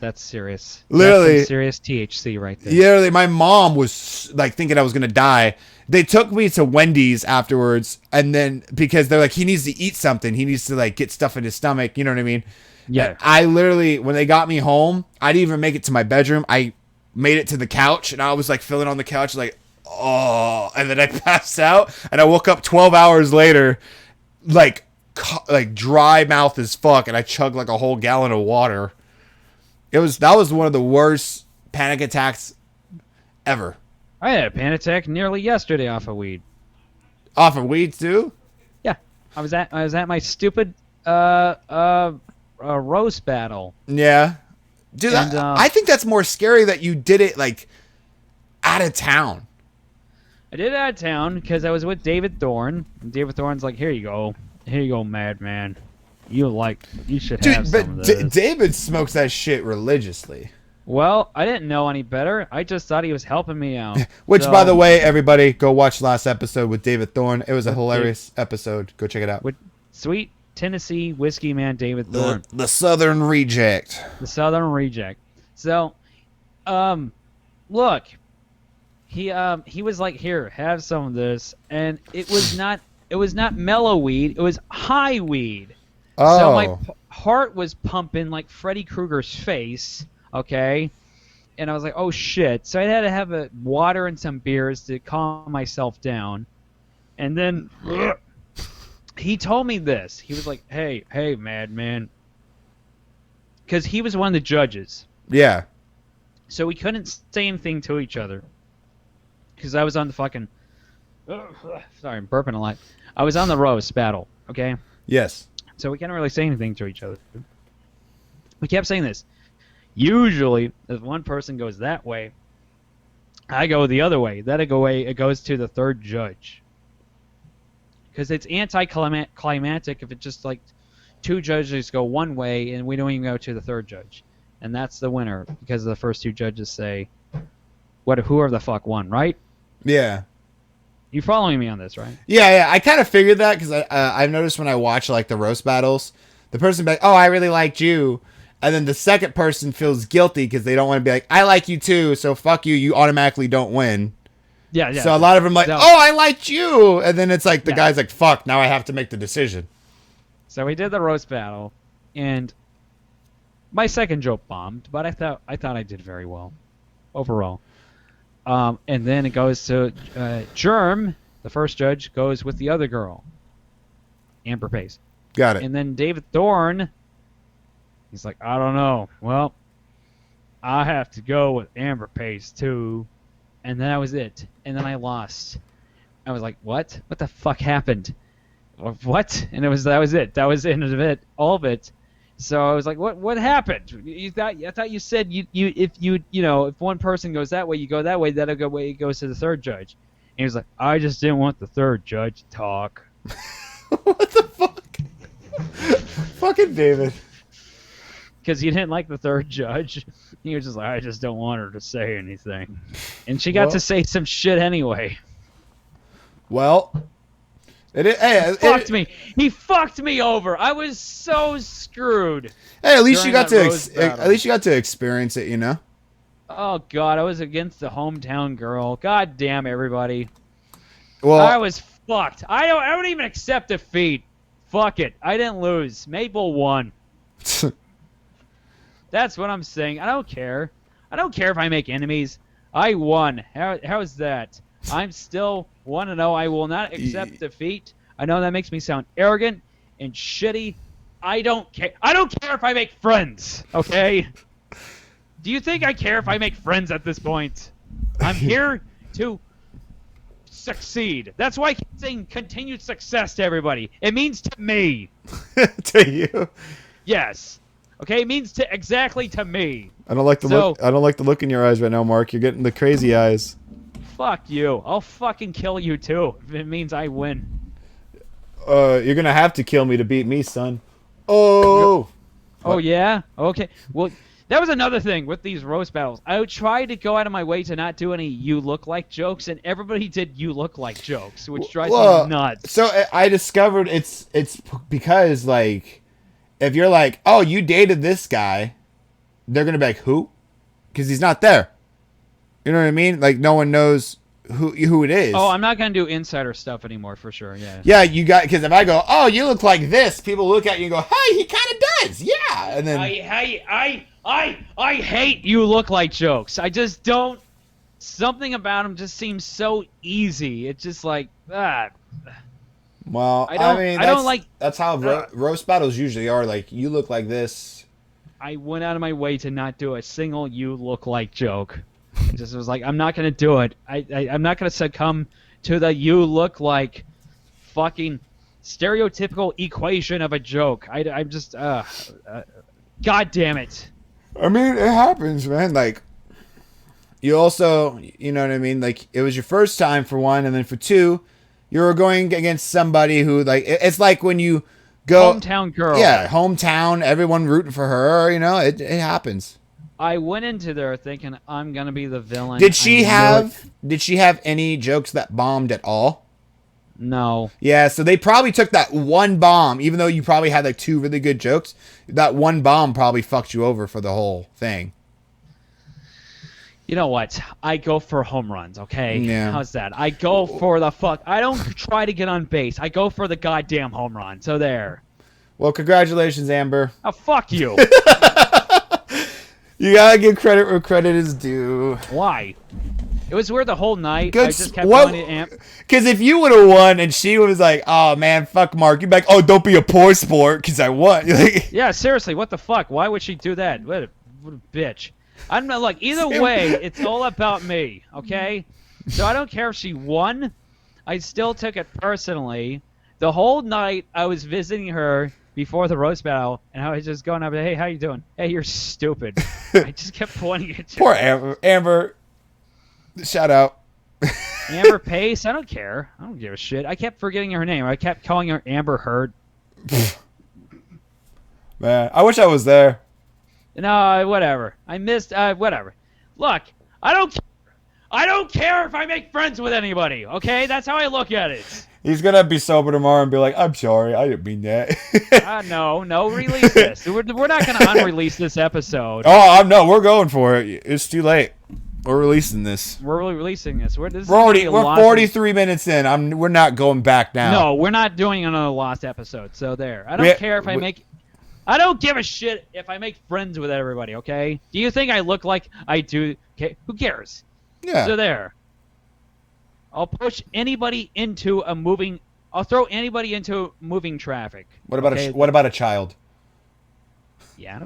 That's serious. Literally, that's some serious THC right there. Literally, my mom was like thinking I was gonna die. They took me to Wendy's afterwards, and then because they're like, he needs to eat something, he needs to like get stuff in his stomach. You know what I mean? Yeah. And I literally, when they got me home, I didn't even make it to my bedroom. I made it to the couch, and I was like feeling on the couch like, oh, and then I passed out, and I woke up 12 hours later, like dry mouth as fuck, and I chugged like a whole gallon of water. That was one of the worst panic attacks ever. I had a panic attack nearly yesterday off of weed. Off of weed too? Yeah, I was at my stupid roast battle. Yeah, dude, and, I think that's more scary that you did it like out of town. I did it out of town because I was with David Thorne. And David Thorne's like, here you go, Madman. You should have some of this. David smokes that shit religiously. Well, I didn't know any better. I just thought he was helping me out. Which, by the way, everybody, go watch last episode with David Thorne. It was a hilarious episode. Go check it out. With sweet Tennessee whiskey man David Thorne. The Southern Reject. The Southern Reject. So, look, he was like, here, have some of this, and it was not mellow weed. It was high weed. Oh. So my heart was pumping like Freddy Krueger's face. Okay, and I was like, oh shit. So I had to have a water and some beers to calm myself down. And then he told me this. He was like, hey, Madman. Because he was one of the judges. Yeah. So we couldn't say anything to each other. Because I was on the fucking... sorry, I'm burping a lot. I was on the roast battle, okay? Yes. So we couldn't really say anything to each other. We kept saying this. Usually, if one person goes that way, I go the other way. It goes to the third judge. Because it's anticlimactic if it's just like two judges go one way and we don't even go to the third judge. And that's the winner because the first two judges say, whoever the fuck won, right? Yeah. You following me on this, right? Yeah. I kind of figured that because I've noticed when I watch like the roast battles, the person be like, oh, I really liked you. And then the second person feels guilty because they don't want to be like, I like you too, so fuck you, you automatically don't win. Yeah. So a lot of them like, oh, I liked you. And then it's like the guy's like, fuck, now I have to make the decision. So we did the roast battle, and my second joke bombed, but I thought I did very well overall. And then it goes to Germ, the first judge, goes with the other girl, Amber Pace. Got it. And then David Thorne, he's like, I don't know. Well, I have to go with Amber Pace too. And then that was it. And then I lost. I was like, what? What the fuck happened? What? And that was it. That was the end of it. All of it. So I was like, what happened? I thought you said if one person goes that way, you go that way. That'll go way it goes to the third judge. And he was like, I just didn't want the third judge to talk. What the fuck? Fucking David. because you didn't like the third judge. You were just like, I just don't want her to say anything, and she got to say some shit anyway. Well, fucked me. He fucked me over. I was so screwed. Hey, at least you got to experience it, you know. Oh God, I was against the hometown girl. God damn everybody. Well, I was fucked. I don't even accept defeat. Fuck it. I didn't lose. Maple won. That's what I'm saying. I don't care. I don't care if I make enemies. I won. How is that? I'm still 1-0. I will not accept defeat. I know that makes me sound arrogant and shitty. I don't care. I don't care if I make friends, okay? Do you think I care if I make friends at this point? I'm here to succeed. That's why I keep saying continued success to everybody. It means to me. To you? Yes. Okay, it means exactly to me. I don't like the look. I don't like the look in your eyes right now, Mark. You're getting the crazy eyes. Fuck you. I'll fucking kill you too if it means I win. You're gonna have to kill me to beat me, son. Oh. Oh yeah? Okay. Well, that was another thing with these roast battles. I tried to go out of my way to not do any "you look like" jokes, and everybody did "you look like" jokes, which drives me nuts. So I discovered it's because like if you're like, oh, you dated this guy, they're gonna be like, who? Because he's not there. You know what I mean? Like no one knows who it is. Oh, I'm not gonna do insider stuff anymore for sure. Yeah. Yeah, you got because if I go, oh, you look like this, people look at you and go, hey, he kind of does. Yeah, and then I hate "you look like" jokes. I just don't. Something about them just seems so easy. It's just like Well, I mean, that's how roast battles usually are. Like, you look like this. I went out of my way to not do a single "you look like" joke. I just was like, I'm not gonna do it. I'm not gonna succumb to the "you look like" fucking stereotypical equation of a joke. I'm just God damn it. I mean, it happens, man. Like, you also, you know what I mean? Like, it was your first time for one, and then for two, you were going against somebody who, like, it's like when you go... Hometown girl. Yeah, hometown, everyone rooting for her, you know? It happens. I went into there thinking I'm going to be the villain. Did she have any jokes that bombed at all? No. Yeah, so they probably took that one bomb, even though you probably had like two really good jokes. That one bomb probably fucked you over for the whole thing. You know what? I go for home runs, okay? Yeah. How's that? I go for the fuck. I don't try to get on base. I go for the goddamn home run. So there. Well, congratulations, Amber. Oh, fuck you. You gotta give credit where credit is due. Why? It was weird the whole night. Good. I just kept going to Amp. Because if you would have won and she was like, oh, man, fuck Mark, you'd be like, oh, don't be a poor sport because I won. Yeah, seriously, what the fuck? Why would she do that? What a bitch. I'm not, like, either way, it's all about me, okay? So I don't care if she won. I still took it personally. The whole night I was visiting her before the roast battle, and I was just going up, hey, how you doing? Hey, you're stupid. I just kept pointing at you. Poor Amber. Shout out. Amber Pace? I don't care. I don't give a shit. I kept forgetting her name. I kept calling her Amber Heard. Man, I wish I was there. No, whatever. I missed, whatever. Look, I don't care if I make friends with anybody, okay? That's how I look at it. He's gonna be sober tomorrow and be like, I'm sorry, I didn't mean that. No, release this. We're not gonna unrelease this episode. Oh, no, we're going for it. It's too late. We're releasing this. We're releasing this. We're 43 minutes in. We're not going back now. No, we're not doing another lost episode. So there. I don't care if I make. I don't give a shit if I make friends with everybody. Okay? Do you think I look like I do? Okay, who cares? Yeah. So there. I'll push anybody into a moving. I'll throw anybody into moving traffic. What about a child? Yeah.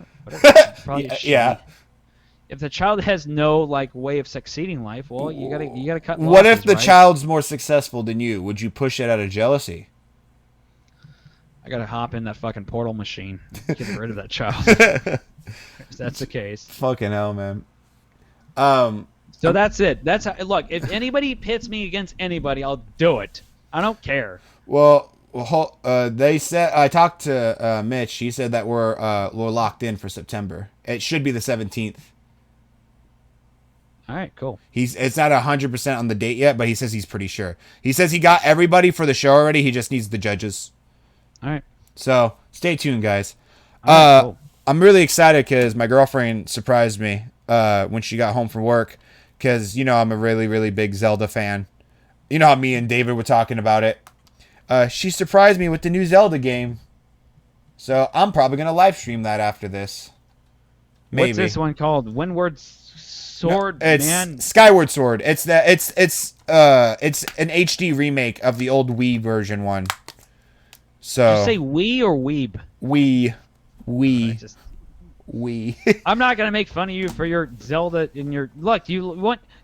Probably yeah. If the child has no like way of succeeding in life, well, you gotta cut. What losses, if the right? child's more successful than you? Would you push it out of jealousy? I gotta hop in that fucking portal machine, get rid of that child. If that's the case. Fucking hell, man. So that's it. That's how. Look, if anybody pits me against anybody, I'll do it. I don't care. Well, They said I talked to Mitch. He said that we're locked in for September. It should be the 17th. All right, cool. It's not 100% on the date yet, but he says he's pretty sure. He says he got everybody for the show already. He just needs the judges. All right. So stay tuned, guys. All right, cool. I'm really excited because my girlfriend surprised me when she got home from work. Because I'm a really, really big Zelda fan. You know how me and David were talking about it. She surprised me with the new Zelda game. So I'm probably gonna live stream that after this. Maybe. What's this one called? Windward Sword, no, it's man. Skyward Sword. It's an HD remake of the old Wii version one. So Did you say Wii or Weeb? Wii. I'm not gonna make fun of you for your Zelda and your look.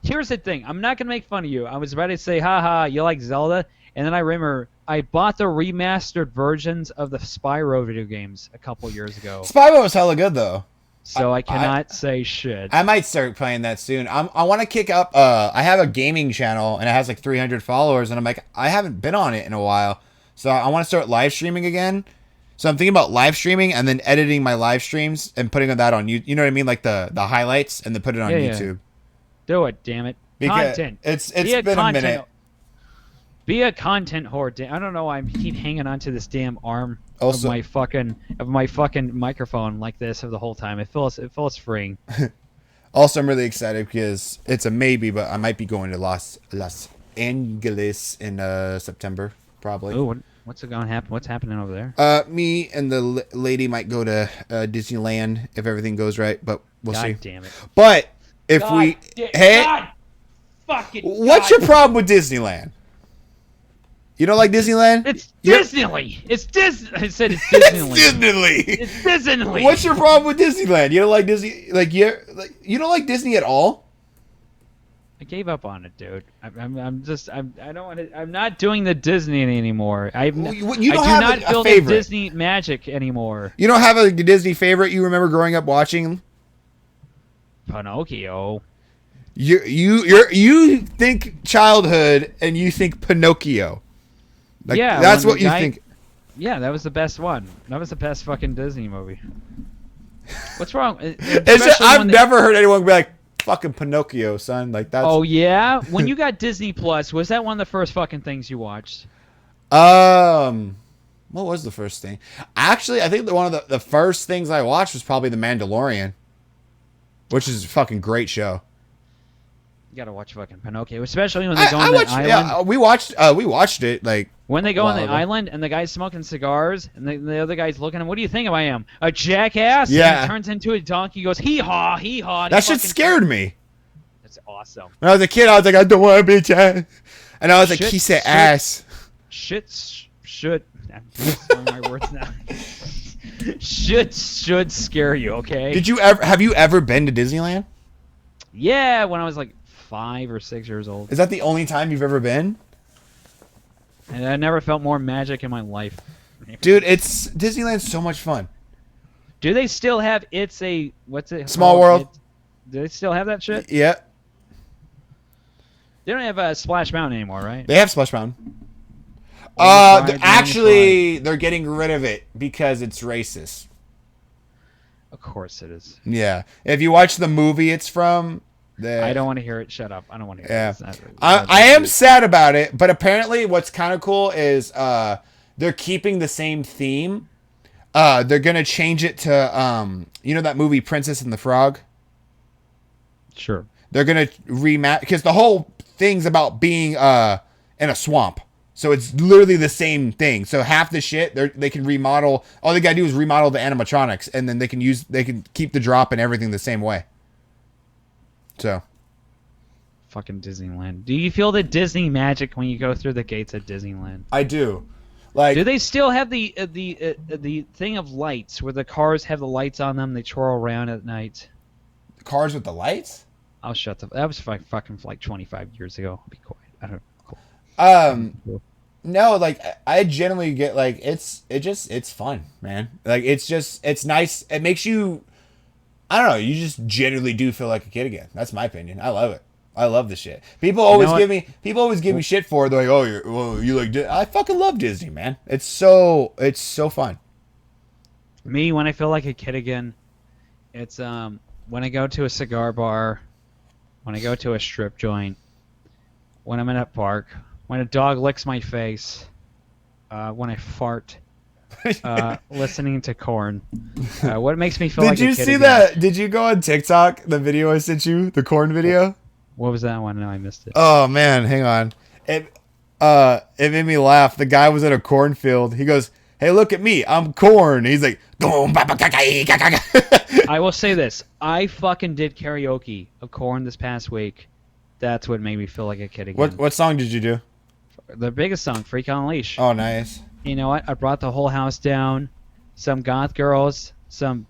Here's the thing. I'm not gonna make fun of you. I was about to say, haha, you like Zelda, and then I remember I bought the remastered versions of the Spyro video games a couple years ago. Spyro was hella good though. So I cannot say shit. I might start playing that soon. I want to kick up. I have a gaming channel and it has like 300 followers, and I'm like, I haven't been on it in a while, so I want to start live streaming again. So I'm thinking about live streaming and then editing my live streams and putting that on you. You know what I mean, like the highlights, and then put it on YouTube. Do it, damn it. Because content. It's been a minute. Be a content whore. I don't know why I keep hanging onto this damn arm Also, of my fucking microphone like this the whole time. It feels freeing. Also, I'm really excited because it's a maybe, but I might be going to Los Angeles in September, probably. Ooh, what's going to happen? What's happening over there? Me and the lady might go to Disneyland if everything goes right, but we'll see. God damn it. But if what's your problem with Disneyland? You don't like Disneyland? It's Disney. It's Disney. I said it's Disney. It's It's Disney. What's your problem with Disneyland? You don't like Disney? You don't like Disney at all? I gave up on it, dude. I don't want to. I'm not doing the Disney anymore. I do not feel the Disney magic anymore. You don't have a Disney favorite you remember growing up watching? Pinocchio. You think childhood and you think Pinocchio. Like, yeah, that's what you think. Yeah, that was the best one. That was the best fucking Disney movie. What's wrong? I've never heard anyone be like, fucking Pinocchio, son. Like that's. Oh yeah, when you got Disney Plus, was that one of the first fucking things you watched? What was the first thing? Actually, I think one of the first things I watched was probably The Mandalorian, which is a fucking great show. You gotta watch fucking Pinocchio, especially when they go on the island. Yeah, we watched it like when they go on the island and the guy's smoking cigars and the other guy's looking at him. What do you think I am? A jackass? Yeah. And he turns into a donkey. Goes hee haw, hee haw. That shit scared me. That's awesome. When I was a kid, I was like, I don't want to be a child. And I was like, he said ass. Should. I'm saying my words now. should scare you. Okay. Have you ever been to Disneyland? Yeah, when I was like 5 or 6 years old. Is that the only time you've ever been? And I never felt more magic in my life. Dude, Disneyland's so much fun. Do they still have Small World? Do they still have that shit? Yeah. They don't have Splash Mountain anymore, right? They have Splash Mountain. They're getting rid of it because it's racist. Of course it is. Yeah. If you watch the movie it's from... I don't want to hear it. Shut up. I don't want to hear it. I am sad about it, but apparently what's kind of cool is they're keeping the same theme. They're going to change it to, that movie Princess and the Frog? Sure. They're going to rematch... Because the whole thing's about being in a swamp. So it's literally the same thing. So half the shit, they can remodel... All they got to do is remodel the animatronics, and then they can keep the drop and everything the same way. So, fucking Disneyland. Do you feel the Disney magic when you go through the gates at Disneyland? I do. Like, do they still have the thing of lights where the cars have the lights on them? They twirl around at night. The cars with the lights? I'll shut the. That was fucking like 25 years ago. I'll be quiet. I don't. Cool. No, like I generally get like it's fun, man. Like it's nice. It makes you. I don't know. You just generally do feel like a kid again. That's my opinion. I love it. I love the shit. People always know give me shit for it. They're like, you like I fucking love Disney, man. It's so fun. Me, when I feel like a kid again, it's when I go to a cigar bar, when I go to a strip joint, when I'm in a park, when a dog licks my face, when I fart, listening to Korn. What makes me feel like a kid again? Did you see that? Did you go on TikTok, the video I sent you, the Korn video? What was that one? No, I missed it. Oh, man, hang on. It made me laugh. The guy was in a cornfield. He goes, hey, look at me. I'm Korn. He's like, I will say this. I fucking did karaoke of Korn this past week. That's what made me feel like a kid again. What song did you do? The biggest song, Freak on a Leash. Oh, nice. You know what? I brought the whole house down. Some goth girls. Some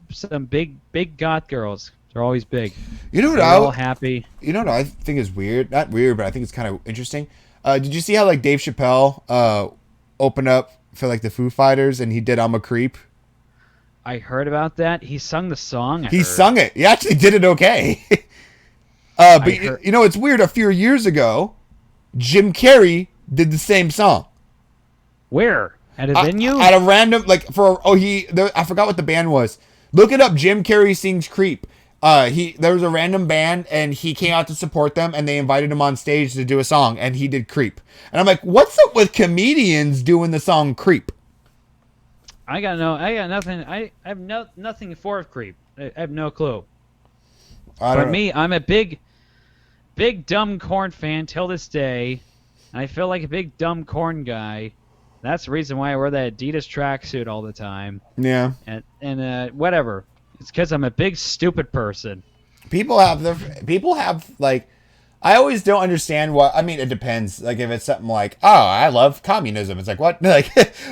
big goth girls. They're always big. You know what? They're all happy. You know what I think is weird? Not weird, but I think it's kind of interesting. Did you see how like Dave Chappelle opened up for like the Foo Fighters and he did "I'm a Creep"? I heard about that. He sung the song. He sung it. He actually did it okay. But you know, it's weird. A few years ago, Jim Carrey did the same song. Where? At a venue? At a random I forgot what the band was. Look it up. Jim Carrey sings "Creep." There was a random band and he came out to support them and they invited him on stage to do a song and he did "Creep." And I'm like, what's up with comedians doing the song "Creep"? I got nothing. I have nothing for Creep. I have no clue. But me, I'm a big dumb Korn fan till this day. I feel like a big dumb Korn guy. That's the reason why I wear that Adidas tracksuit all the time. Yeah. And whatever. It's because I'm a big stupid person. People have like, I always don't understand what. I mean, it depends. Like if it's something like, oh, I love communism. It's like what? Like,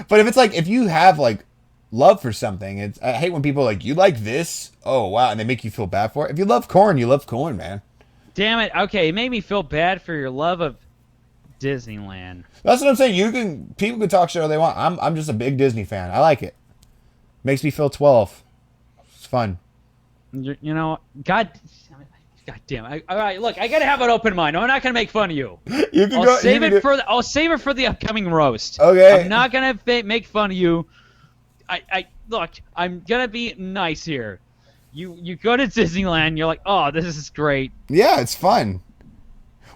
but if it's like if you have like love for something, I hate when people are like, you like this? Oh wow, and they make you feel bad for it. If you love Korn, you love Korn, man. Damn it. Okay, it made me feel bad for your love of Disneyland. That's what I'm saying. People can talk shit all they want. I'm just a big Disney fan. I like it. Makes me feel 12. It's fun. You know, God damn. All right, look, I gotta have an open mind. I'm not gonna make fun of you. I'll save it for the upcoming roast. Okay. I'm not gonna make fun of you. Look. I'm gonna be nice here. You go to Disneyland. You're like, oh, this is great. Yeah, it's fun.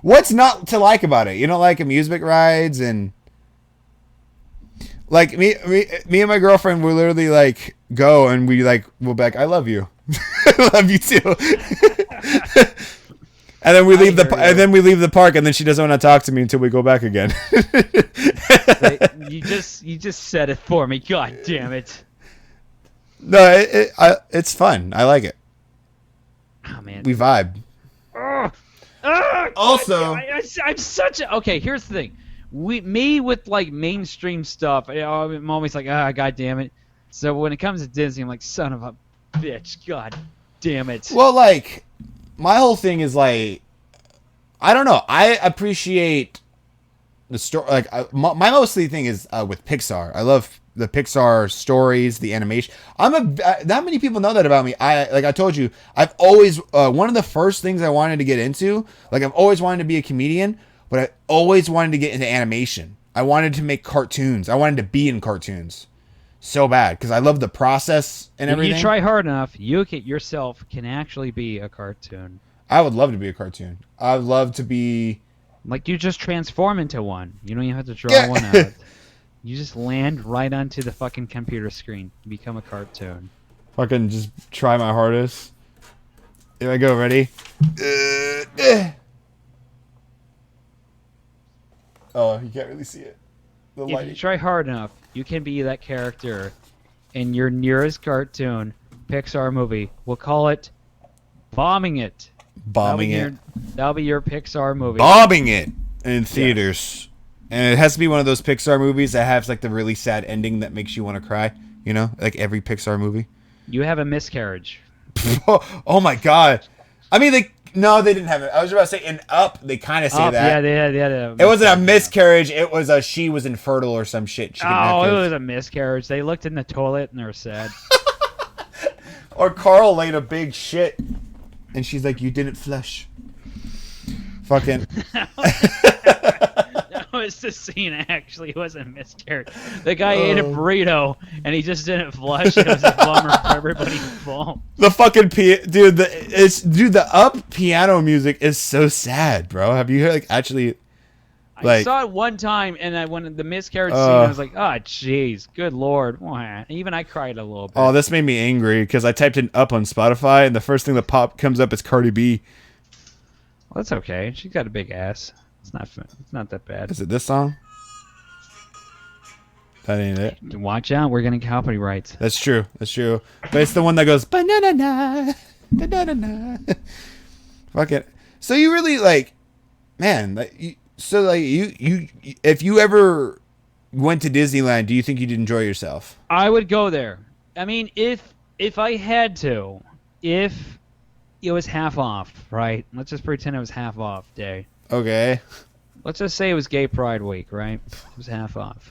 What's not to like about it? You don't like amusement rides and like me and my girlfriend will literally like go and we'll be like, I love you. I love you too. And then we leave the park and then she doesn't want to talk to me until we go back again. You just said it for me. God damn it. No, it's fun. I like it. Oh man. We vibe. Also, I'm such a... Okay, here's the thing. Me with, like, mainstream stuff, I'm always like, God damn it. So when it comes to Disney, I'm like, son of a bitch. God damn it. Well, like, my whole thing is, like, I don't know. I appreciate the story. Like, my mostly thing is with Pixar. I love the Pixar stories, the animation. Not many people know that about me. I told you, I've always one of the first things I wanted to get into. Like I've always wanted to be a comedian, but I always wanted to get into animation. I wanted to make cartoons. I wanted to be in cartoons so bad because I love the process and everything. If you try hard enough, you yourself can actually be a cartoon. I would love to be a cartoon. I'd love to be like you just transform into one. You don't even have to draw one out. You just land right onto the fucking computer screen. Become a cartoon. Fucking just try my hardest. Here I go. Ready? Oh, you can't really see it. If you try hard enough, you can be that character in your nearest cartoon, Pixar movie. We'll call it Bombing It. That'll be your Pixar movie. Bombing It in theaters. Yeah. And it has to be one of those Pixar movies that has like the really sad ending that makes you want to cry. You know, like every Pixar movie. You have a miscarriage. Oh my god! I mean, they didn't have it. I was about to say in Up, they kind of say that. Yeah, they had it wasn't a miscarriage. It was she was infertile or some shit. It was a miscarriage. They looked in the toilet and they were sad. Or Carl laid a big shit, and she's like, "You didn't flush." Fucking. That was the scene, actually. It wasn't a miscarriage. The guy ate a burrito, and he just didn't flush. It was a bummer for everybody involved. The fucking the up piano music is so sad, bro. Have you heard actually? I saw it one time, and when the miscarriage scene, I was like, "Oh, jeez, good lord!" Even I cried a little bit. Oh, this made me angry because I typed in "up" on Spotify, and the first thing that comes up is Cardi B. Well, that's okay. She's got a big ass. It's not that bad. Is it this song? That ain't it. Watch out, we're getting copyrights. That's true. But it's the one that goes banana, banana. Fuck it. So you really man. You if you ever went to Disneyland, do you think you'd enjoy yourself? I would go there. I mean, if I had to, if it was half off, right? Let's just pretend it was half off day. Okay. Let's just say it was Gay Pride Week, right? It was half off.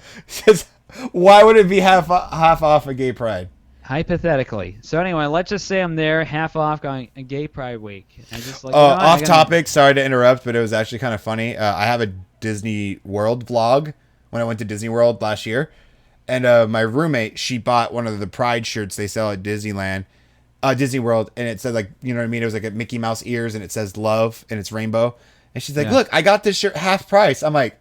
Why would it be half off a Gay Pride? Hypothetically. So anyway, let's just say I'm there, half off, going a Gay Pride Week. I just off topic. Sorry to interrupt, but it was actually kind of funny. I have a Disney World vlog when I went to Disney World last year, and my roommate, she bought one of the Pride shirts they sell at Disneyland, Disney World, and it said you know what I mean. It was like a Mickey Mouse ears, and it says love, and it's rainbow. And she's like, "Look, I got this shirt half price." I'm like,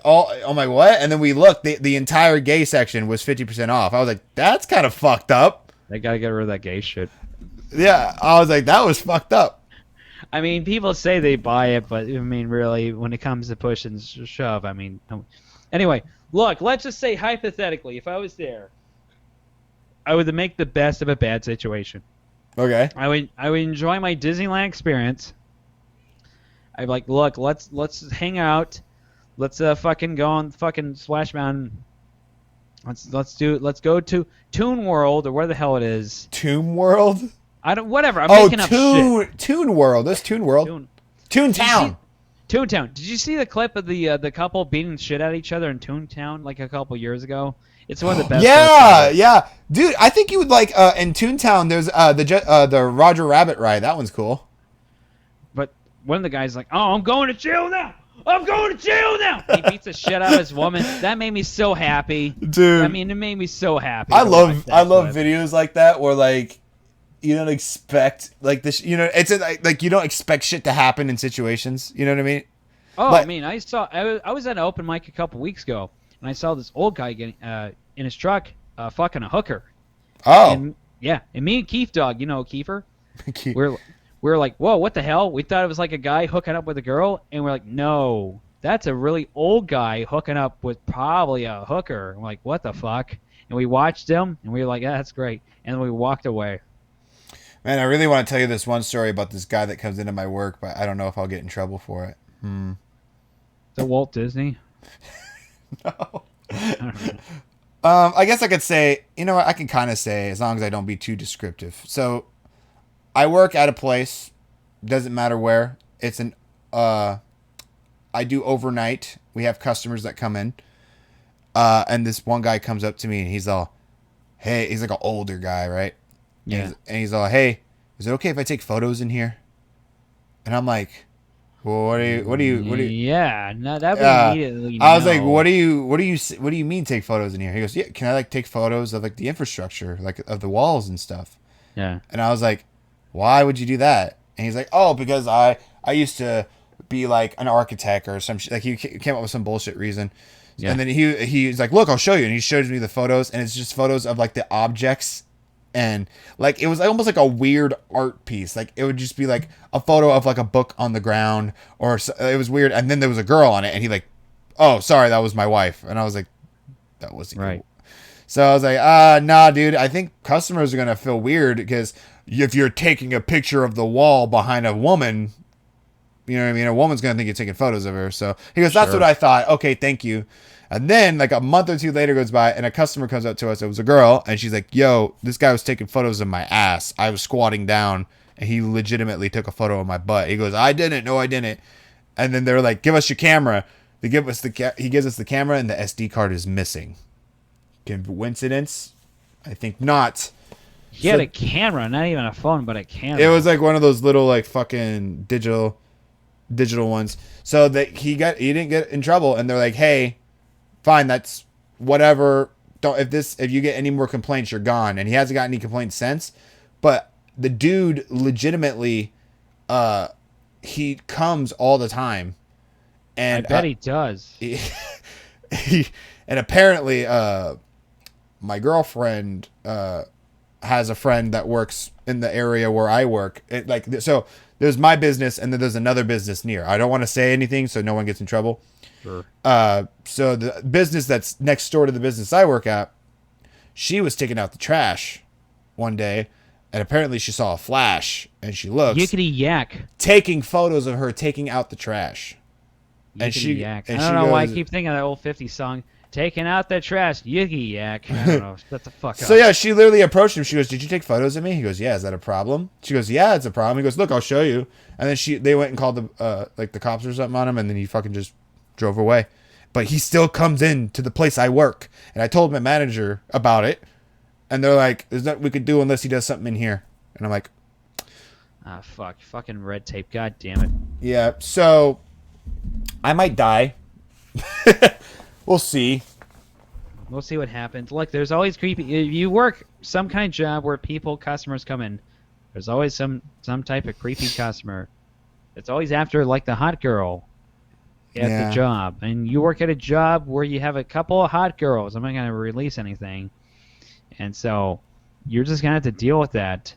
I'm like, what? And then we looked, the entire gay section was 50% off. I was like, that's kind of fucked up. They gotta get rid of that gay shit. Yeah, I was like, that was fucked up. I mean, people say they buy it, but I mean, really, when it comes to push and shove, I mean, anyway, look, let's just say hypothetically, if I was there, I would make the best of a bad situation. Okay. I would enjoy my Disneyland experience. I'd be like, look, let's hang out. Let's fucking go on fucking Splash Mountain. Let's go to Toon World or where the hell it is. Toon World? Whatever. I'm making up shit. Toon World. That's Toon World. Toontown. Toontown. Did you see the clip of the couple beating shit at each other in Toontown like a couple years ago? It's one of the best. Yeah, dude. I think you would like in Toontown. There's the Roger Rabbit ride. That one's cool. But one of the guys like, "Oh, I'm going to jail now. I'm going to jail now." He beats the shit out of his woman. That made me so happy, dude. I mean, it made me so happy. I love videos like that where you don't expect this. You know, it's you don't expect shit to happen in situations. You know what I mean? Oh, I mean, I was at an open mic a couple weeks ago, and I saw this old guy getting in his truck fucking a hooker. Oh. And me and Keith Dog, you know Kiefer, we're like, whoa, what the hell? We thought it was like a guy hooking up with a girl, and we're like, no, that's a really old guy hooking up with probably a hooker. We're like, what the fuck? And we watched him, and we were like, yeah, that's great. And then we walked away. Man, I really want to tell you this one story about this guy that comes into my work, but I don't know if I'll get in trouble for it. Is it Walt Disney? No. I guess I could say, you know what, I can kind of say, as long as I don't be too descriptive. So, I work at a place, doesn't matter where. It's I do overnight. We have customers that come in. And this one guy comes up to me and he's all, hey, he's like an older guy, right? Yeah. And he's all, hey, is it okay if I take photos in here? And I'm like, well, what do you? Yeah, no, that would immediately. I was like, what do you mean take photos in here? He goes, yeah, can I take photos of the infrastructure, of the walls and stuff? Yeah. And I was like, why would you do that? And he's like, oh, because I used to be an architect or some shit. He came up with some bullshit reason. Yeah. And then he's like, look, I'll show you. And he shows me the photos, and it's just photos of the objects. And it was almost like a weird art piece. It would just be a photo of a book on the ground, or it was weird. And then there was a girl on it, and he oh, sorry, that was my wife. And I was like, that wasn't right. Cool. So I was like, nah, dude, I think customers are going to feel weird because if you're taking a picture of the wall behind a woman, you know what I mean? A woman's going to think you're taking photos of her. So he goes, that's what I thought. Okay, thank you. And then a month or two later goes by and a customer comes up to us. It was a girl. And she's like, yo, this guy was taking photos of my ass. I was squatting down and he legitimately took a photo of my butt. He goes, I didn't. No, I didn't. And then they're like, give us your camera. He gives us the camera and the SD card is missing. Coincidence? I think not. He had a camera, not even a phone, but a camera. It was one of those little fucking digital. digital ones. So that he didn't get in trouble, and they're like, hey, fine, that's whatever. If you get any more complaints, you're gone. And he hasn't got any complaints since. But the dude legitimately, he comes all the time. And I bet he does. And apparently, my girlfriend has a friend that works in the area where I work. So there's my business, and then there's another business near. I don't want to say anything so no one gets in trouble. Sure. So the business that's next door to the business I work at, she was taking out the trash one day, and apparently she saw a flash, and she looks Yickety yak. taking photos of her taking out the trash. Yickety yak. I don't know why I keep thinking of that old 50s song. Taking out the trash, yicky yak. I don't know. Shut the fuck up. So yeah, she literally approached him. She goes, "Did you take photos of me?" He goes, "Yeah." "Is that a problem?" She goes, "Yeah, it's a problem." He goes, "Look, I'll show you." And then they went and called the cops or something on him, and then he fucking just drove away. But he still comes in to the place I work, and I told my manager about it, and they're like, "There's nothing we could do unless he does something in here." And I'm like, "Ah, fucking red tape. God damn it." Yeah. So I might die. We'll see. We'll see what happens. Look, there's always creepy. If you work some kind of job where customers come in, there's always some type of creepy customer. It's always after like the hot girl at the job, and you work at a job where you have a couple of hot girls. I'm not gonna release anything, and so you're just gonna have to deal with that,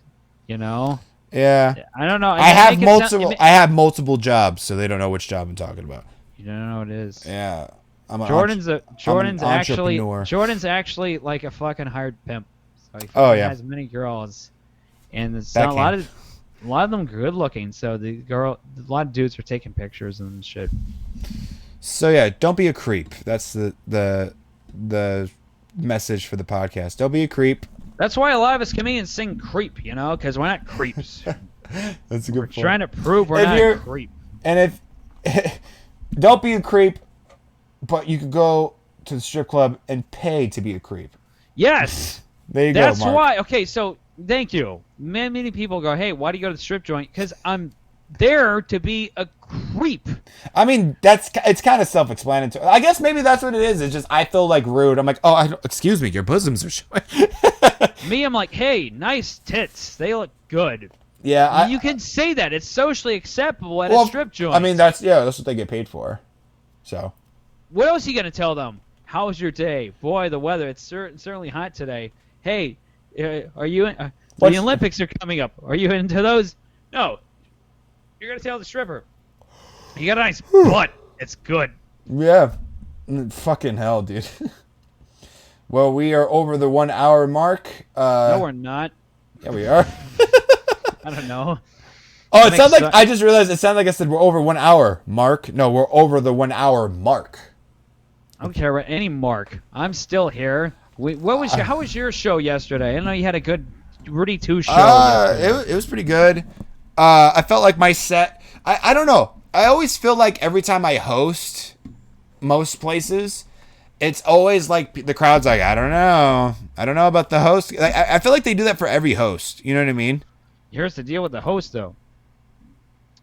you know. Yeah. I don't know. I have multiple jobs, so they don't know which job I'm talking about. You don't know what it is. Yeah. Jordan's actually like a fucking hired pimp. So he has many girls, and there's a lot of them good looking. So a lot of dudes are taking pictures and shit. So yeah, don't be a creep. That's the message for the podcast. Don't be a creep. That's why a lot of us comedians sing "creep," you know, because we're not creeps. That's a good point. We're trying to prove we're not a creep. And if don't be a creep. But you could go to the strip club and pay to be a creep. Yes. There you go, That's Mark. why. Okay, so thank you. Many people go, "Hey, why do you go to the strip joint?" Because I'm there to be a creep. I mean, it's kind of self-explanatory. I guess maybe that's what it is. It's just I feel like rude. I'm like, "Oh, excuse me, your bosoms are showing." Me, I'm like, "Hey, nice tits. They look good." Yeah, you can say that. It's socially acceptable at a strip joint. I mean, that's what they get paid for. So. What else are you going to tell them? How was your day? Boy, the weather, it's certainly hot today. Hey, are you in, the Olympics are coming up. Are you into those? No. You're going to tell the stripper. You got a nice butt. It's good. Yeah. Fucking hell, dude. Well, we are over the 1 hour mark. No, we're not. Yeah, we are. I don't know. Oh, it sounds like I just realized it sounded like I said we're over 1 hour mark. No, we're over the 1 hour mark. I don't care about any mark. I'm still here. How was your show yesterday? I know you had a good Rudy 2 show. It was pretty good. I felt like my set. I don't know. I always feel like every time I host most places, it's always like the crowd's like, I don't know about the host. Like, I feel like they do that for every host. You know what I mean? Here's the deal with the host, though.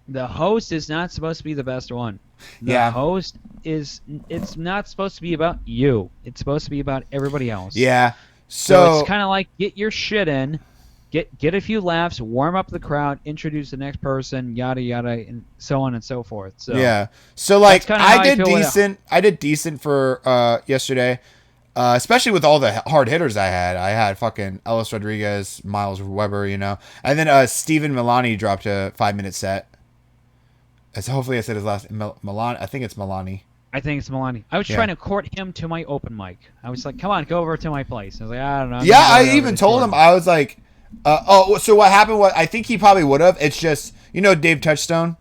The host is not supposed to be the best one. The host it's not supposed to be about you. It's supposed to be about everybody else. Yeah. So it's kind of like get your shit in, get a few laughs, warm up the crowd, introduce the next person, yada yada, and so on and so forth. So yeah. So like I did decent for yesterday. Especially with all the hard hitters I had fucking Ellis Rodriguez, Miles Weber, you know, and then Stephen Milani dropped a 5-minute set. Hopefully I said his last Milani. I think it's Milani. I think it's Milani. I was trying to court him to my open mic. I was like, "Come on, go over to my place." I was like, "I don't know." Yeah, I even told him. I was like, so what happened was I think he probably would have. It's just Dave Touchstone.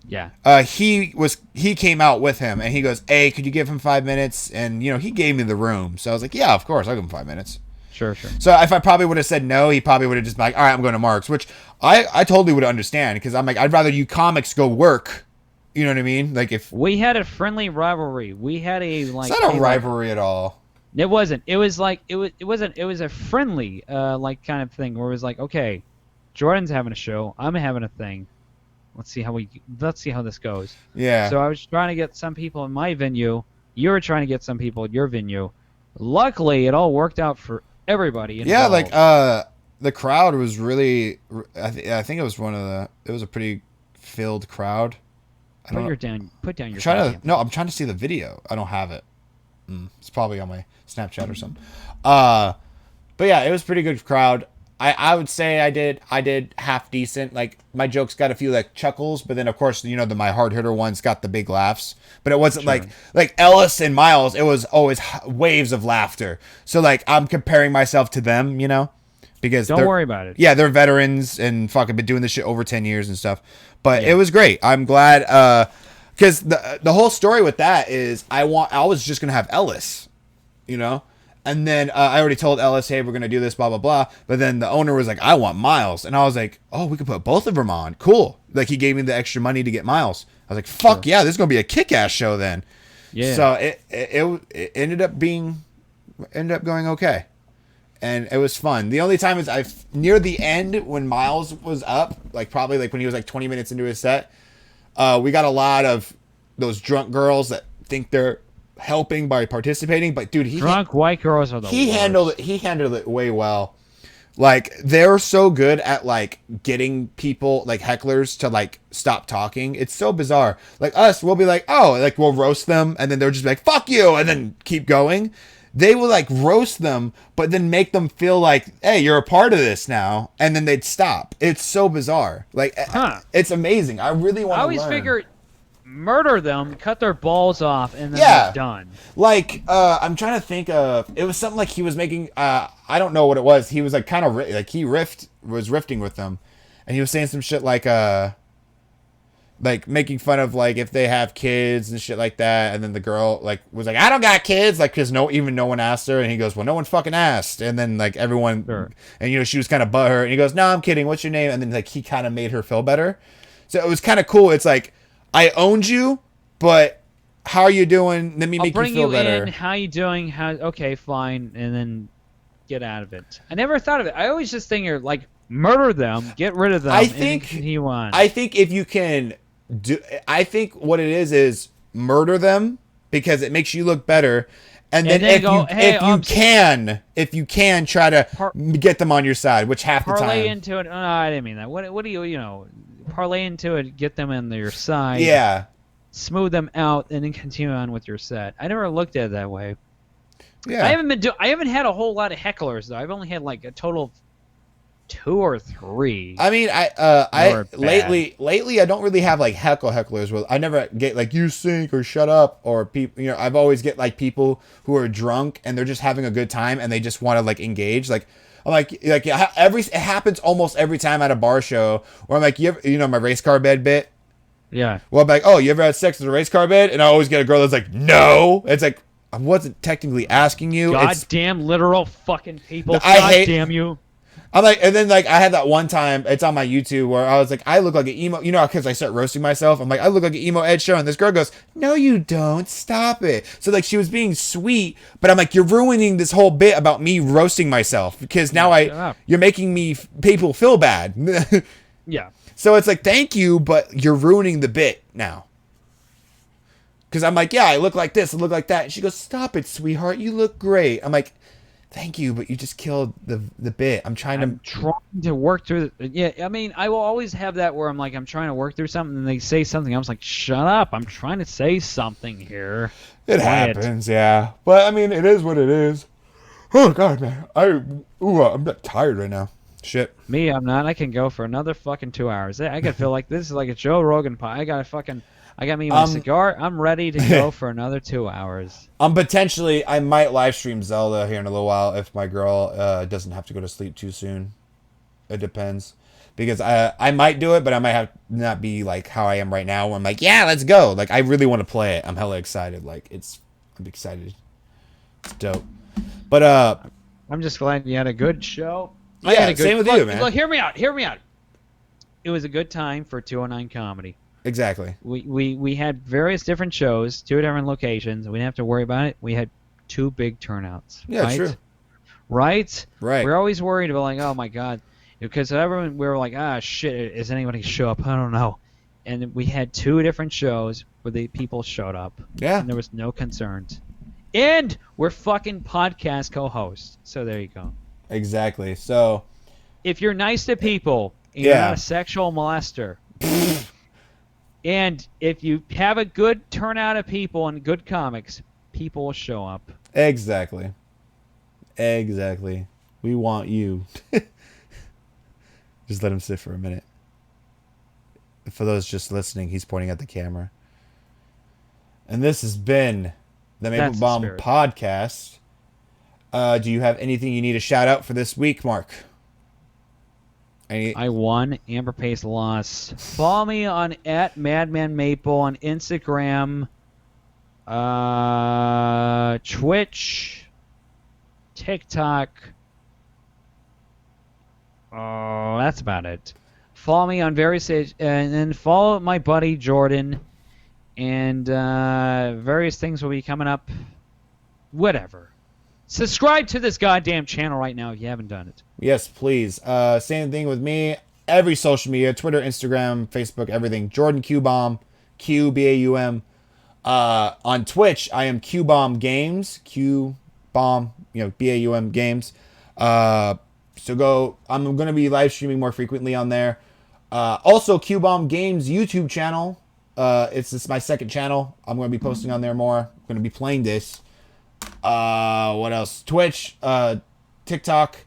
Yeah. He came out with him and he goes, "Hey, could you give him 5 minutes?" And he gave me the room. So I was like, "Yeah, of course, I'll give him 5 minutes." Sure. So if I probably would have said no, he probably would have just been like, "All right, I'm going to Mark's," which I totally would understand because I'm like, I'd rather you comics go work. You know what I mean? Like if we had a friendly rivalry, we had a like. It's not a rivalry at all. It wasn't. It was like it was a friendly like kind of thing where it was like, okay, Jordan's having a show, I'm having a thing. let's see how this goes. Yeah. So I was trying to get some people in my venue. You were trying to get some people at your venue. Luckily, it all worked out for everybody involved. Yeah, like the crowd was really. I think it was it was a pretty filled crowd. Put down your. I'm trying to see the video. I don't have it. It's probably on my Snapchat or something. But yeah, it was a pretty good crowd. I would say I did half decent. Like my jokes got a few like chuckles, but then of course my hard hitter ones got the big laughs. But it wasn't like Ellis and Miles. It was always waves of laughter. So like I'm comparing myself to them, because don't worry about it. Yeah, they're veterans and fucking been doing this shit over 10 years and stuff. But it was great. I'm glad because the whole story with that is I was just gonna have Ellis, And then I already told Ellis, hey, we're going to do this, blah, blah, blah. But then the owner was like, I want Miles. And I was like, oh, we could put both of them on. Cool. Like, he gave me the extra money to get Miles. I was like, fuck yeah, this is going to be a kick-ass show then. Yeah. So it ended up going okay. And it was fun. The only time is near the end when Miles was up, like probably like when he was like 20 minutes into his set, we got a lot of those drunk girls that think they're helping by participating, but dude, drunk white girls are the worst. He handled it way well. Like they're so good at like getting people like hecklers to like stop talking. It's so bizarre. Like us, we'll be like, oh, like we'll roast them, and then they'll just be like, fuck you, and then keep going. They will like roast them, but then make them feel like, hey, you're a part of this now, and then they'd stop. It's so bizarre. Like it's amazing. I really want to. I always figure murder them, cut their balls off, and then they're done. Like, I'm trying to think of. It was something like he was making. I don't know what it was. He was like kind of like he was riffing with them, and he was saying some shit like making fun of like if they have kids and shit like that. And then the girl like was like, I don't got kids, like because no one asked her, and he goes, well, no one fucking asked. And then like everyone, and she was kind of butthurt, and he goes, no, I'm kidding. What's your name? And then like he kind of made her feel better. So it was kind of cool. It's like, I owned you, but how are you doing? Let me make you feel better. In. How you doing? Okay, fine, and then get out of it. I never thought of it. I always just think you're like murder them, get rid of them. I think if you can do, I think what it is murder them because it makes you look better, and then if you can try to get them on your side, which half the time parlay into it. No, I didn't mean that. What do you parlay into it, get them on your side. Yeah. Smooth them out, and then continue on with your set. I never looked at it that way. Yeah. I haven't had a whole lot of hecklers though. I've only had like a total of 2 or 3. I mean, I lately I don't really have like hecklers. Well, I never get like you stink or shut up or people. I've always get like people who are drunk and they're just having a good time and they just want to like engage. Like I'm like it happens almost every time at a bar show where I'm like, my race car bed bit. Yeah. Well, I'm like, oh, you ever had sex with a race car bed? And I always get a girl that's like, no. It's like I wasn't technically asking you. Goddamn literal fucking people. Damn you. I'm like, and then like I had that one time, it's on my YouTube where I was like, I look like an emo, because I start roasting myself. I'm like, I look like an emo Ed show, and this girl goes, no, you don't, stop it. So like she was being sweet, but I'm like, you're ruining this whole bit about me roasting myself because now you're making people feel bad. Yeah. So it's like, thank you, but you're ruining the bit now. Because I'm like, yeah, I look like this, I look like that. And she goes, stop it, sweetheart, you look great. I'm like, thank you, but you just killed the bit. I'm trying to work through yeah, I mean, I will always have that where I'm like, I'm trying to work through something, and they say something. I was like, shut up, I'm trying to say something here. It happens, yeah. But, I mean, it is what it is. Oh, God, man. I'm tired right now. Shit. Me, I'm not. I can go for another fucking 2 hours. I could feel like this is like a Joe Rogan pod. I got me my cigar. I'm ready to go for another 2 hours. I might live stream Zelda here in a little while if my girl doesn't have to go to sleep too soon. It depends. Because I might do it, but I might have not be like how I am right now where I'm like, yeah, let's go. Like, I really want to play it. I'm hella excited. Like, I'm excited. It's dope. But, I'm just glad you had a good show. Yeah, same with you, man. Look, hear me out. It was a good time for 209 Comedy. Exactly. We had various different shows, 2 different locations. We didn't have to worry about it. We had 2 big turnouts. Yeah, right? true. Right? Right. We're always worried about like, oh my God, because we were like, shit, is anybody show up? I don't know. and we had 2 different shows where the people showed up. Yeah. And there was no concerns. And we're fucking podcast co-hosts. So there you go. Exactly. So if you're nice to people and you're Yeah. not a sexual molester, and if you have a good turnout of people and good comics, people will show up. Exactly. We want you. Just let him sit for a minute. For those just listening, he's pointing at the camera. And this has been the Maple-Baum podcast. Do you have anything you need to shout out for this week, Mark? I won. Amber Pace lost. Follow me on @MadmanMaple on Instagram, Twitch, TikTok. Oh, that's about it. Follow me on various and then follow my buddy Jordan, and various things will be coming up. Whatever. Subscribe to this goddamn channel right now if you haven't done it. Yes, please. Same thing with me. Every social media, Twitter, Instagram, Facebook, everything. Jordan Q-Baum, Q-B-A-U-M. On Twitch, I am Q-Baum Games. Q-Baum, B-A-U-M Games. So go. I'm going to be live streaming more frequently on there. Also, Q-Baum Games YouTube channel. It's my second channel. I'm going to be posting on there more. I'm going to be playing this. What else? Twitch, TikTok.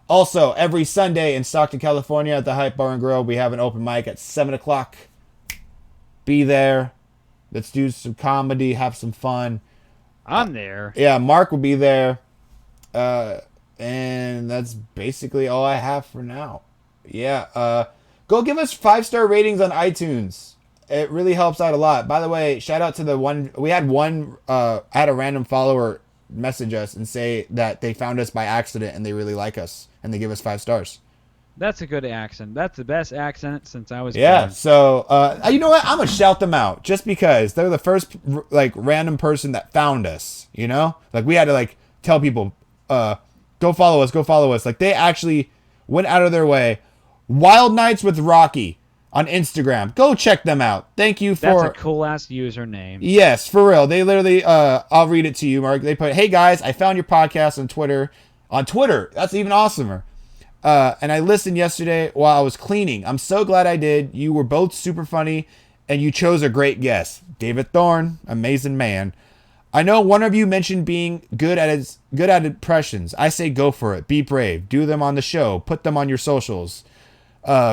Also, every Sunday in Stockton, California at the Hype Bar and Grill, we have an open mic at 7 o'clock. Be there. Let's do some comedy, have some fun. I'm there. Yeah, Mark will be there. And that's basically all I have for now. Yeah, go give us 5-star ratings on iTunes. It really helps out a lot. By the way, shout out to the one... We had one... I had a random follower message us and say that they found us by accident and they really like us. And they give us 5 stars. That's a good accent. That's the best accent since I was Yeah, born. so... you know what? I'm going to shout them out. Just because they're the first, random person that found us. You know? We had to, tell people... go follow us. They actually went out of their way. Wild Nights with Rocky on Instagram. Go check them out. Thank you for... That's a cool-ass username. Yes, for real. They literally... I'll read it to you, Mark. They put, "Hey, guys, I found your podcast on Twitter." On Twitter. That's even awesomer. And I listened yesterday while I was cleaning. I'm so glad I did. You were both super funny, and you chose a great guest. David Thorne, amazing man. I know one of you mentioned being good at impressions. I say go for it. Be brave. Do them on the show. Put them on your socials.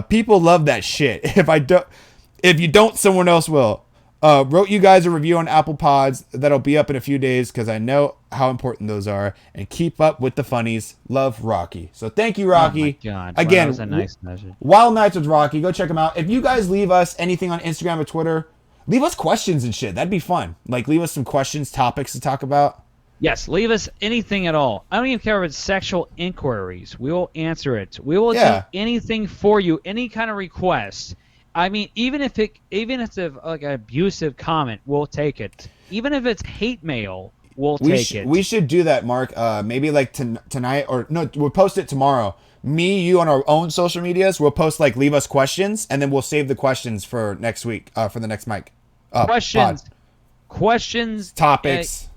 People love that shit. If you don't, someone else will. Wrote you guys a review on Apple Pods that'll be up in a few days because I know how important those are. And keep up with the funnies. Love, Rocky. So thank you, Rocky. Oh my God. Again, Wow, that was a nice message. Wild Nights with Rocky. Go check them out. If you guys leave us anything on Instagram or Twitter, leave us questions and shit. That'd be fun. Leave us some questions, topics to talk about. Yes, leave us anything at all. I don't even care if it's sexual inquiries. We will answer it. We will do anything for you, any kind of request. I mean, even if it's an abusive comment, we'll take it. Even if it's hate mail, we'll take it. We should do that, Mark. Maybe tonight or no, we'll post it tomorrow. Me, you on our own social medias, we'll post leave us questions, and then we'll save the questions for next week, for the next mic. Questions, topics.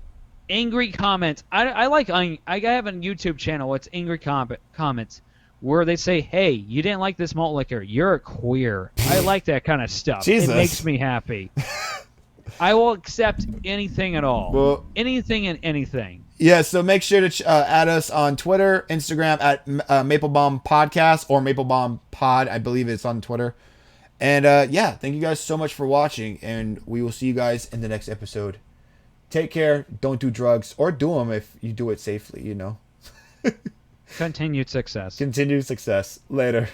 Angry comments. I have a YouTube channel. It's angry comments where they say, "Hey, you didn't like this malt liquor. You're a queer." I like that kind of stuff. Jesus. It makes me happy. I will accept anything at all. Well, anything and anything. Yeah, so make sure to add us on Twitter, Instagram at Maple-Baum Podcast or Maple-Baum Pod. I believe it's on Twitter. And thank you guys so much for watching, and we will see you guys in the next episode. Take care. Don't do drugs, or do them if you do it safely, Continued success. Continued success. Later.